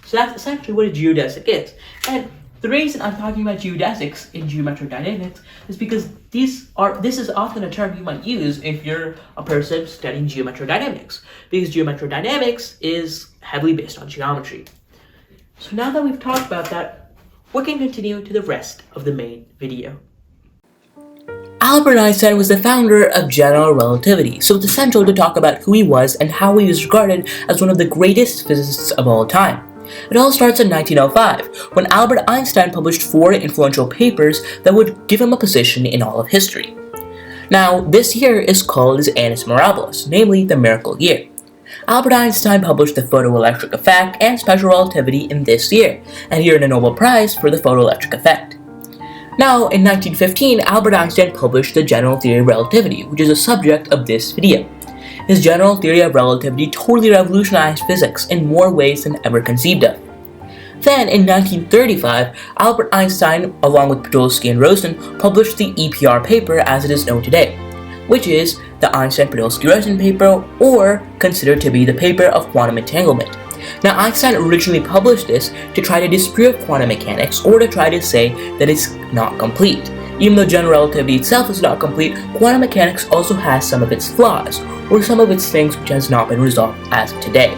So that's essentially what a geodesic is. And the reason I'm talking about geodesics in geometrodynamics is because this is often a term you might use if you're a person studying geometrodynamics, because geometrodynamics is heavily based on geometry. So now that we've talked about that, we can continue to the rest of the main video. Albert Einstein was the founder of general relativity, so it's essential to talk about who he was and how he was regarded as one of the greatest physicists of all time. It all starts in 1905, when Albert Einstein published 4 influential papers that would give him a position in all of history. Now, this year is called his Annus Mirabilis, namely the miracle year. Albert Einstein published the photoelectric effect and special relativity in this year, and he earned a Nobel Prize for the photoelectric effect. Now, in 1915, Albert Einstein published the general theory of relativity, which is the subject of this video. His general theory of relativity totally revolutionized physics in more ways than ever conceived of. Then, in 1935, Albert Einstein, along with Podolsky and Rosen, published the EPR paper as it is known today, which is the Einstein-Podolsky-Rosen paper, or considered to be the paper of quantum entanglement. Now, Einstein originally published this to try to disprove quantum mechanics, or to try to say that it's not complete. Even though general relativity itself is not complete, quantum mechanics also has some of its flaws, or some of its things which has not been resolved as of today.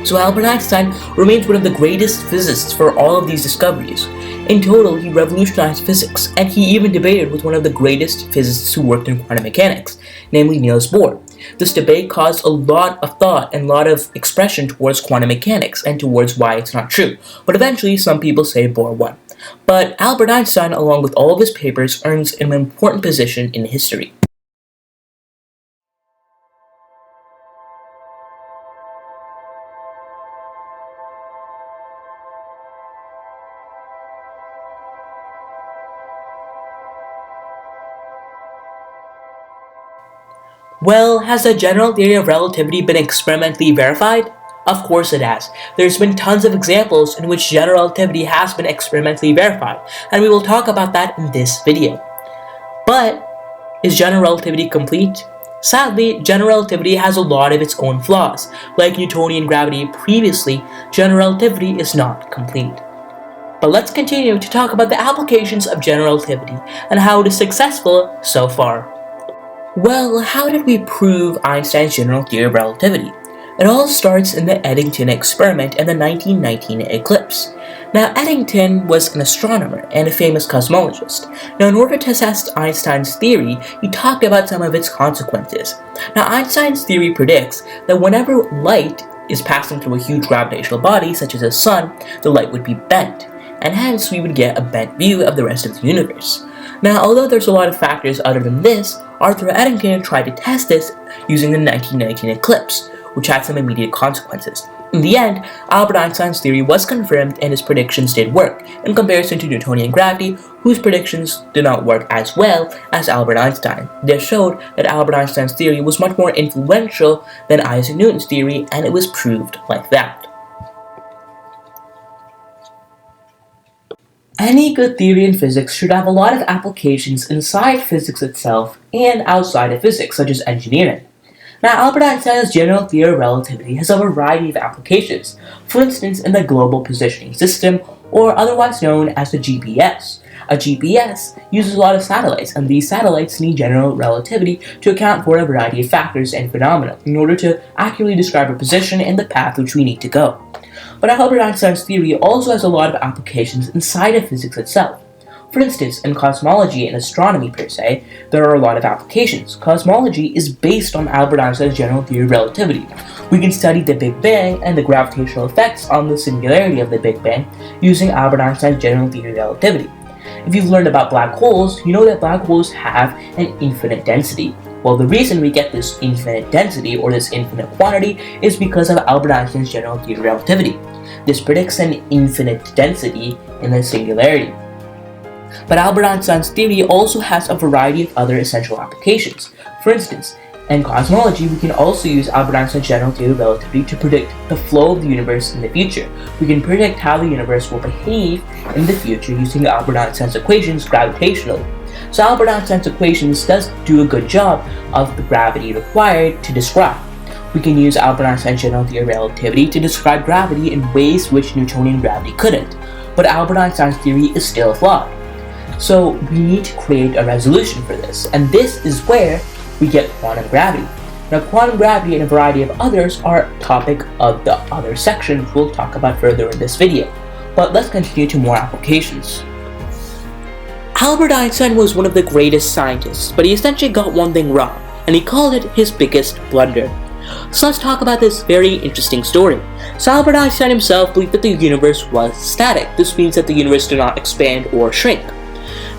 So Albert Einstein remains one of the greatest physicists for all of these discoveries. In total, he revolutionized physics, and he even debated with one of the greatest physicists who worked in quantum mechanics, namely Niels Bohr. This debate caused a lot of thought and a lot of expression towards quantum mechanics and towards why it's not true, but eventually some people say Bohr won. But Albert Einstein, along with all of his papers, earns an important position in history. Well, has the general theory of relativity been experimentally verified? Of course it has. There's been tons of examples in which general relativity has been experimentally verified, and we will talk about that in this video. But, is general relativity complete? Sadly, general relativity has a lot of its own flaws. Like Newtonian gravity previously, general relativity is not complete. But let's continue to talk about the applications of general relativity and how it is successful so far. Well, how did we prove Einstein's general theory of relativity? It all starts in the Eddington experiment and the 1919 eclipse. Now, Eddington was an astronomer and a famous cosmologist. Now, in order to test Einstein's theory, he talked about some of its consequences. Now, Einstein's theory predicts that whenever light is passing through a huge gravitational body, such as the sun, the light would be bent, and hence we would get a bent view of the rest of the universe. Now, although there's a lot of factors other than this, Arthur Eddington tried to test this using the 1919 eclipse, which had some immediate consequences. In the end, Albert Einstein's theory was confirmed and his predictions did work, in comparison to Newtonian gravity, whose predictions did not work as well as Albert Einstein. This showed that Albert Einstein's theory was much more influential than Isaac Newton's theory, and it was proved like that. Any good theory in physics should have a lot of applications inside physics itself and outside of physics, such as engineering. Now, Albert Einstein's general theory of relativity has a variety of applications, for instance in the global positioning system, or otherwise known as the GPS. A GPS uses a lot of satellites, and these satellites need general relativity to account for a variety of factors and phenomena in order to accurately describe a position and the path which we need to go. But Albert Einstein's theory also has a lot of applications inside of physics itself. For instance, in cosmology and astronomy per se, there are a lot of applications. Cosmology is based on Albert Einstein's general theory of relativity. We can study the Big Bang and the gravitational effects on the singularity of the Big Bang using Albert Einstein's general theory of relativity. If you've learned about black holes, you know that black holes have an infinite density. Well, the reason we get this infinite density or this infinite quantity is because of Albert Einstein's general theory of relativity. This predicts an infinite density in the singularity. But Albert Einstein's theory also has a variety of other essential applications. For instance, in cosmology, we can also use Albert Einstein's general theory of relativity to predict the flow of the universe in the future. We can predict how the universe will behave in the future using Albert Einstein's equations gravitationally. So Albert Einstein's equations does do a good job of the gravity required to describe. We can use Albert Einstein's general theory of relativity to describe gravity in ways which Newtonian gravity couldn't. But Albert Einstein's theory is still flawed. So we need to create a resolution for this, and this is where we get quantum gravity. Now, quantum gravity and a variety of others are a topic of the other section, which we'll talk about further in this video. But let's continue to more applications. Albert Einstein was one of the greatest scientists, but he essentially got one thing wrong, and he called it his biggest blunder. So let's talk about this very interesting story. So Albert Einstein himself believed that the universe was static. This means that the universe did not expand or shrink.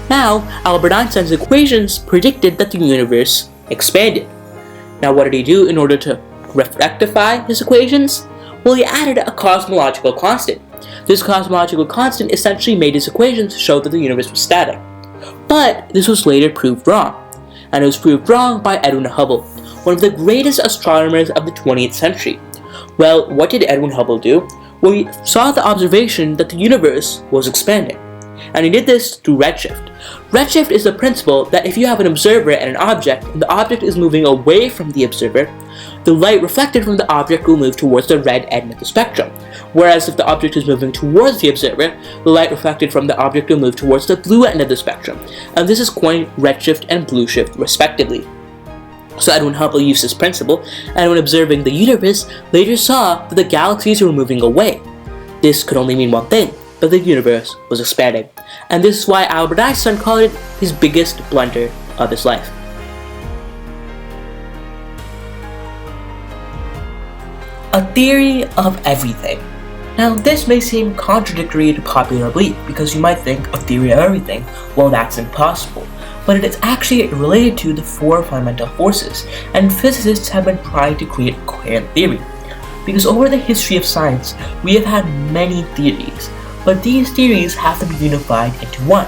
Now, Albert Einstein's equations predicted that the universe expanded. Now, what did he do in order to rectify his equations? Well, he added a cosmological constant. This cosmological constant essentially made his equations show that the universe was static. But this was later proved wrong. And it was proved wrong by Edwin Hubble, one of the greatest astronomers of the 20th century. Well, what did Edwin Hubble do? Well, he saw the observation that the universe was expanding. And he did this through redshift. Redshift is the principle that if you have an observer and an object, and the object is moving away from the observer, the light reflected from the object will move towards the red end of the spectrum. Whereas if the object is moving towards the observer, the light reflected from the object will move towards the blue end of the spectrum. And this is coined redshift and blueshift respectively. So Edwin Hubble used this principle, and when observing the universe, later saw that the galaxies were moving away. This could only mean one thing, that the universe was expanding. And this is why Albert Einstein called it his biggest blunder of his life. A theory of everything. Now, this may seem contradictory to popular belief because you might think a theory of everything, well, that's impossible. But it is actually related to the four fundamental forces, and physicists have been trying to create a coherent theory. Because over the history of science, we have had many theories, but these theories have to be unified into one.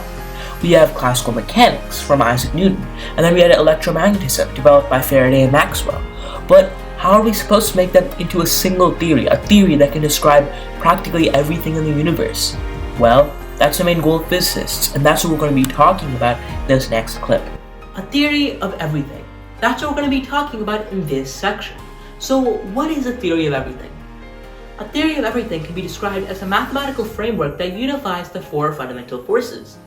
We have classical mechanics from Isaac Newton, and then we had electromagnetism developed by Faraday and Maxwell. But how are we supposed to make them into a single theory, a theory that can describe practically everything in the universe? Well, that's the main goal of physicists, and that's what we're going to be talking about in this next clip. A theory of everything. That's what we're going to be talking about in this section. So, what is a theory of everything? A theory of everything can be described as a mathematical framework that unifies the four fundamental forces.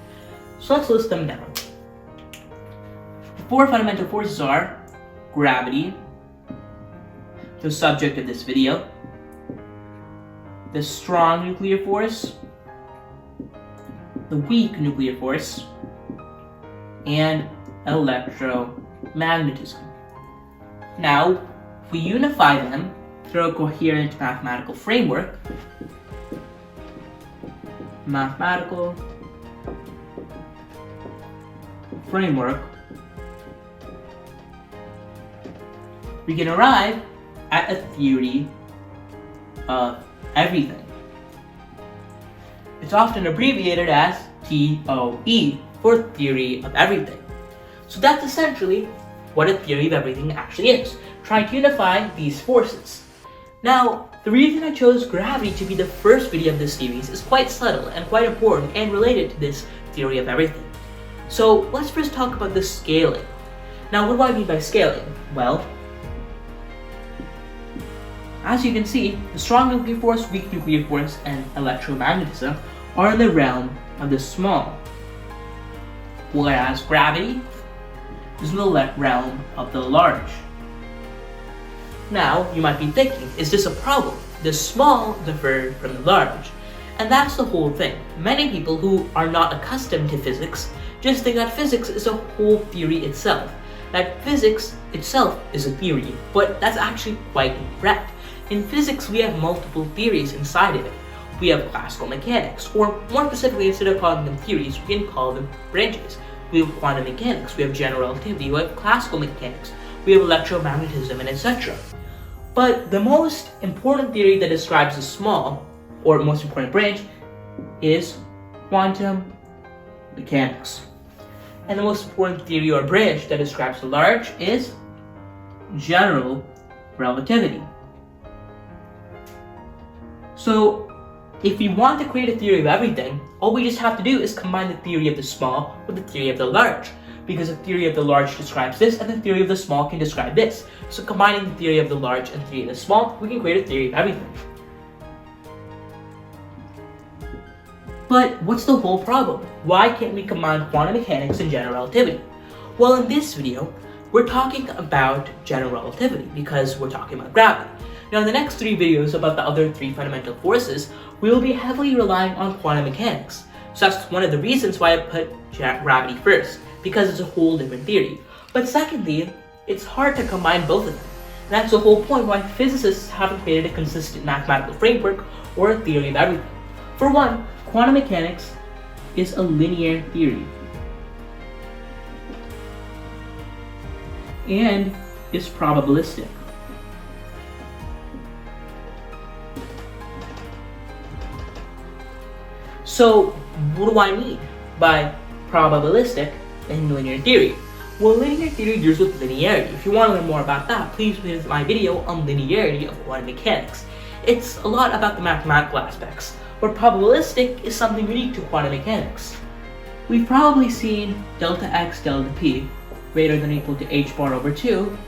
So let's list them down. The four fundamental forces are gravity, the subject of this video, the strong nuclear force, the weak nuclear force, and electromagnetism. Now, if we unify them through a coherent mathematical framework, we can arrive at a theory of everything. It's often abbreviated as TOE for theory of everything. So that's essentially what a theory of everything actually is, trying to unify these forces. Now, the reason I chose gravity to be the first video of this series is quite subtle and quite important and related to this theory of everything. So let's first talk about the scaling. Now, what do I mean by scaling? Well, as you can see, the strong nuclear force, weak nuclear force, and electromagnetism are in the realm of the small, whereas gravity is in the realm of the large. Now, you might be thinking, is this a problem? The small differ from the large. And that's the whole thing. Many people who are not accustomed to physics just think that physics is a whole theory itself. That physics itself is a theory, but that's actually quite incorrect. In physics, we have multiple theories inside of it. We have classical mechanics, or more specifically, instead of calling them theories, we can call them branches. We have quantum mechanics, we have general relativity, we have classical mechanics, we have electromagnetism, and etc. But the most important theory that describes the small, or most important branch, is quantum mechanics. And the most important theory or branch that describes the large is general relativity. So, if we want to create a theory of everything, all we just have to do is combine the theory of the small with the theory of the large. Because the theory of the large describes this, and the theory of the small can describe this. So combining the theory of the large and the theory of the small, we can create a theory of everything. But what's the whole problem? Why can't we combine quantum mechanics and general relativity? Well, in this video, we're talking about general relativity because we're talking about gravity. Now, in the next 3 videos about the other 3 fundamental forces, we will be heavily relying on quantum mechanics. So that's one of the reasons why I put gravity first, because it's a whole different theory. But secondly, it's hard to combine both of them. And that's the whole point why physicists haven't created a consistent mathematical framework or a theory of everything. For one, quantum mechanics is a linear theory and is probabilistic. So, what do I mean by probabilistic and linear theory? Well, linear theory deals with linearity. If you want to learn more about that, please visit my video on linearity of quantum mechanics. It's a lot about the mathematical aspects, where probabilistic is something unique to quantum mechanics. We've probably seen delta x delta p greater than or equal to h bar over 2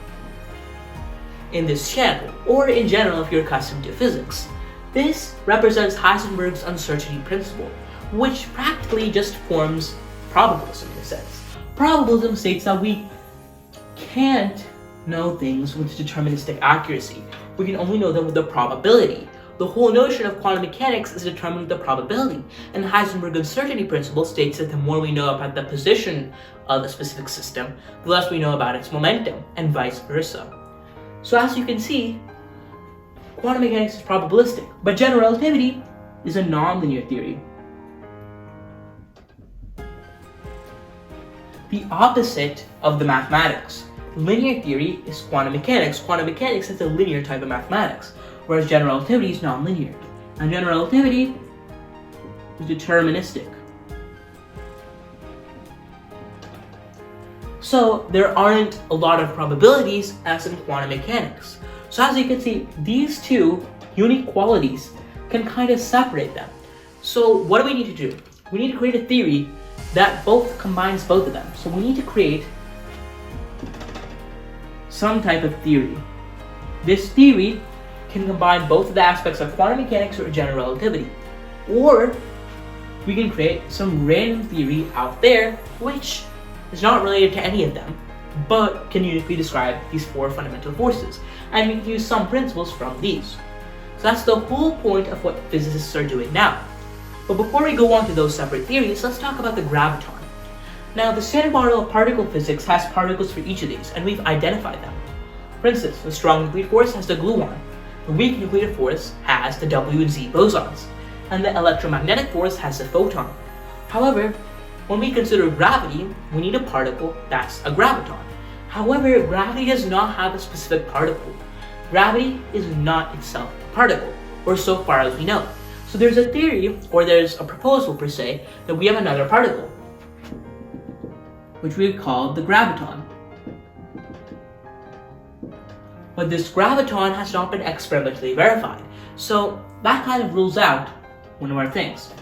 in this channel, or in general if you're accustomed to physics. This represents Heisenberg's uncertainty principle, which practically just forms probabilism in a sense. Probabilism states that we can't know things with deterministic accuracy. We can only know them with the probability. The whole notion of quantum mechanics is determined with the probability, and Heisenberg's uncertainty principle states that the more we know about the position of a specific system, the less we know about its momentum, and vice versa. So as you can see, quantum mechanics is probabilistic, but general relativity is a non-linear theory. The opposite of the mathematics. Linear theory is quantum mechanics. Quantum mechanics is a linear type of mathematics, whereas general relativity is non-linear. And general relativity is deterministic. So there aren't a lot of probabilities as in quantum mechanics. So as you can see, these two unique qualities can kind of separate them. So what do we need to do? We need to create a theory that both combines both of them. So we need to create some type of theory. This theory can combine both of the aspects of quantum mechanics or general relativity. Or we can create some random theory out there which is not related to any of them, but can uniquely describe these 4 fundamental forces. And we can use some principles from these. So that's the whole point of what physicists are doing now. But before we go on to those separate theories, let's talk about the graviton. Now, the standard model of particle physics has particles for each of these, and we've identified them. For instance, the strong nuclear force has the gluon, the weak nuclear force has the W and Z bosons, and the electromagnetic force has the photon. However, when we consider gravity, we need a particle that's a graviton. However, gravity does not have a specific particle. Gravity is not itself a particle. or so far as we know. So there's a theory, or there's a proposal per se, that we have another particle, which we call the graviton. But this graviton has not been experimentally verified. So that kind of rules out one of our things.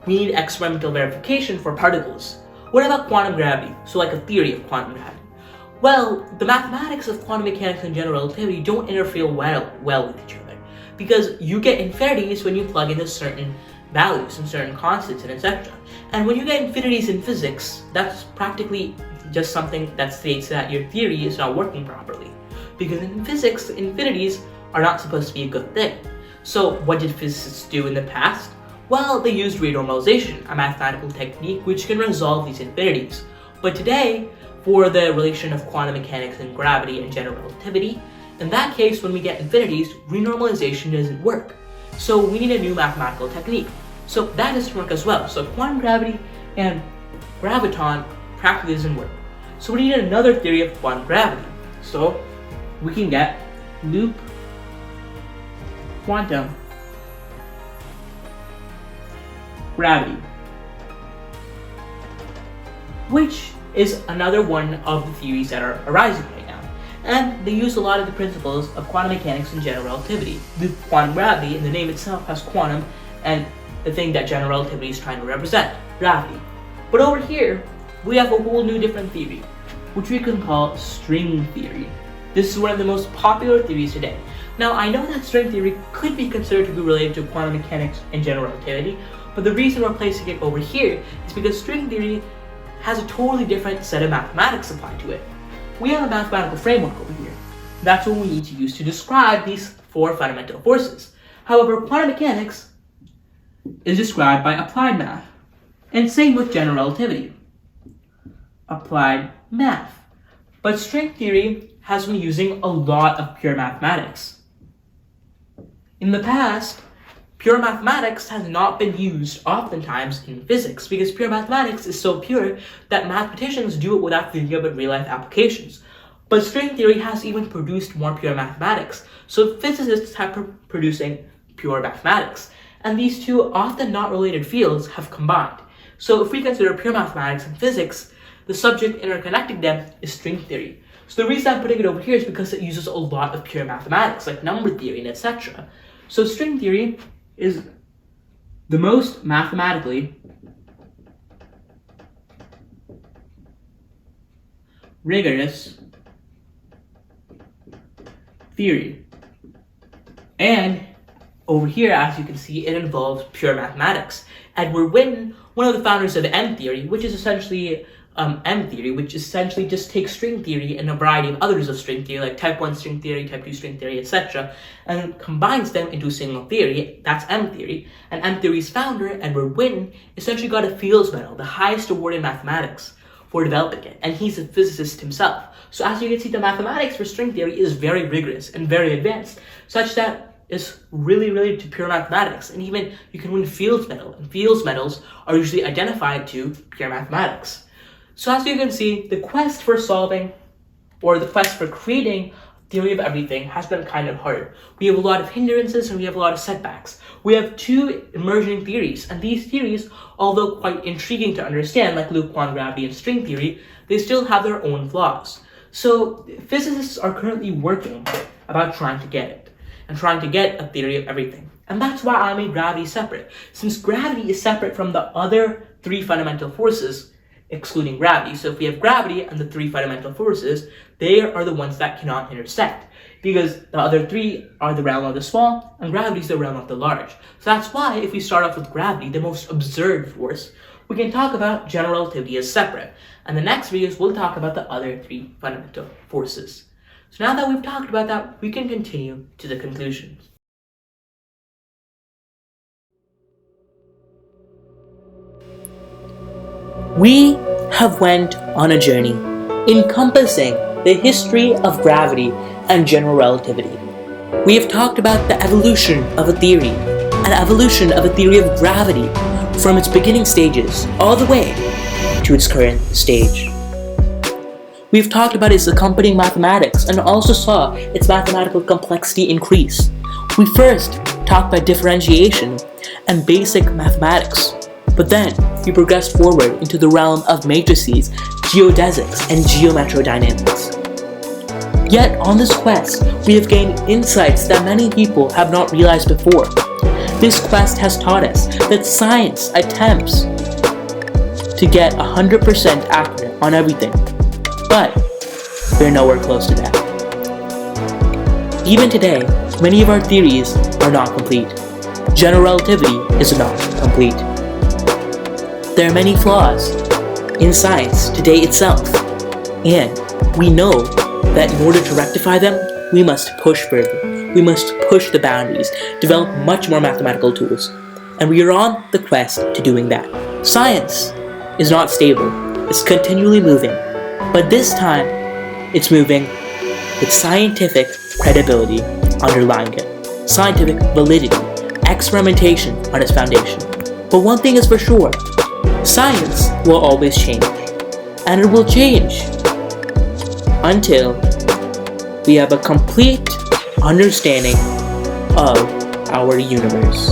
We need experimental verification for particles. What about quantum gravity? So like a theory of quantum gravity. Well, the mathematics of quantum mechanics and general relativity don't interfere well with each other, because you get infinities when you plug in certain values and certain constants and etc. And when you get infinities in physics, that's practically just something that states that your theory is not working properly. Because in physics, infinities are not supposed to be a good thing. So what did physicists do in the past? Well, they used renormalization, a mathematical technique which can resolve these infinities. But today, for the relation of quantum mechanics and gravity and general relativity, in that case, when we get infinities, renormalization doesn't work. So we need a new mathematical technique. So that doesn't work as well. So quantum gravity and graviton practically doesn't work. So we need another theory of quantum gravity. So we can get loop quantum gravity, which is another one of the theories that are arising right now. And they use a lot of the principles of quantum mechanics and general relativity. The quantum gravity, in the name itself, has quantum and the thing that general relativity is trying to represent, gravity. But over here, we have a whole new different theory, which we can call string theory. This is one of the most popular theories today. Now, I know that string theory could be considered to be related to quantum mechanics and general relativity, but the reason we're placing it over here is because string theory has a totally different set of mathematics applied to it. We have a mathematical framework over here. That's what we need to use to describe these four fundamental forces. However, quantum mechanics is described by applied math, and same with general relativity, applied math. But string theory has been using a lot of pure mathematics. In the past, pure mathematics has not been used oftentimes in physics because pure mathematics is so pure that mathematicians do it without thinking about real-life applications. But string theory has even produced more pure mathematics, so physicists have producing pure mathematics. And these two often not related fields have combined. So if we consider pure mathematics and physics, the subject interconnecting them is string theory. So the reason I'm putting it over here is because it uses a lot of pure mathematics, like number theory and etc. So string theory is the most mathematically rigorous theory. And over here, as you can see, it involves pure mathematics. Edward Witten, one of the founders of M theory, which is essentially M theory, which essentially just takes string theory and a variety of others of string theory, like type 1 string theory, type 2 string theory, etc., and combines them into a single theory. That's M theory. And M theory's founder, Edward Witten, essentially got a Fields Medal, the highest award in mathematics, for developing it. And he's a physicist himself. So as you can see, the mathematics for string theory is very rigorous and very advanced, such that it's really related to pure mathematics. And even you can win Fields Medal, and Fields Medals are usually identified to pure mathematics. So as you can see, the quest for solving, or the quest for creating a theory of everything has been kind of hard. We have a lot of hindrances and we have a lot of setbacks. We have two emerging theories, and these theories, although quite intriguing to understand, like loop quantum gravity and string theory, they still have their own flaws. So physicists are currently working about trying to get it, and trying to get a theory of everything. And that's why I made gravity separate. Since gravity is separate from the other three fundamental forces, excluding gravity. So if we have gravity and the three fundamental forces, they are the ones that cannot intersect, because the other three are the realm of the small and gravity is the realm of the large. So that's why if we start off with gravity, the most observed force, we can talk about general relativity as separate. And the next videos we'll talk about the other three fundamental forces. So now that we've talked about that, we can continue to the conclusions. We have went on a journey encompassing the history of gravity and general relativity. We have talked about the evolution of a theory, an evolution of a theory of gravity from its beginning stages all the way to its current stage. We've talked about its accompanying mathematics and also saw its mathematical complexity increase. We first taught by differentiation and basic mathematics. But then, we progressed forward into the realm of matrices, geodesics, and geometrodynamics. Yet, on this quest, we have gained insights that many people have not realized before. This quest has taught us that science attempts to get 100% accurate on everything, but we're nowhere close to that. Even today, many of our theories are not complete. General relativity is not complete. There are many flaws in science today itself, and we know that in order to rectify them, we must push further. We must push the boundaries, develop much more mathematical tools, and we are on the quest to doing that. Science is not stable. It's continually moving, but this time, it's moving with scientific credibility underlying it, scientific validity, experimentation on its foundation. But one thing is for sure, science will always change, and it will change until we have a complete understanding of our universe.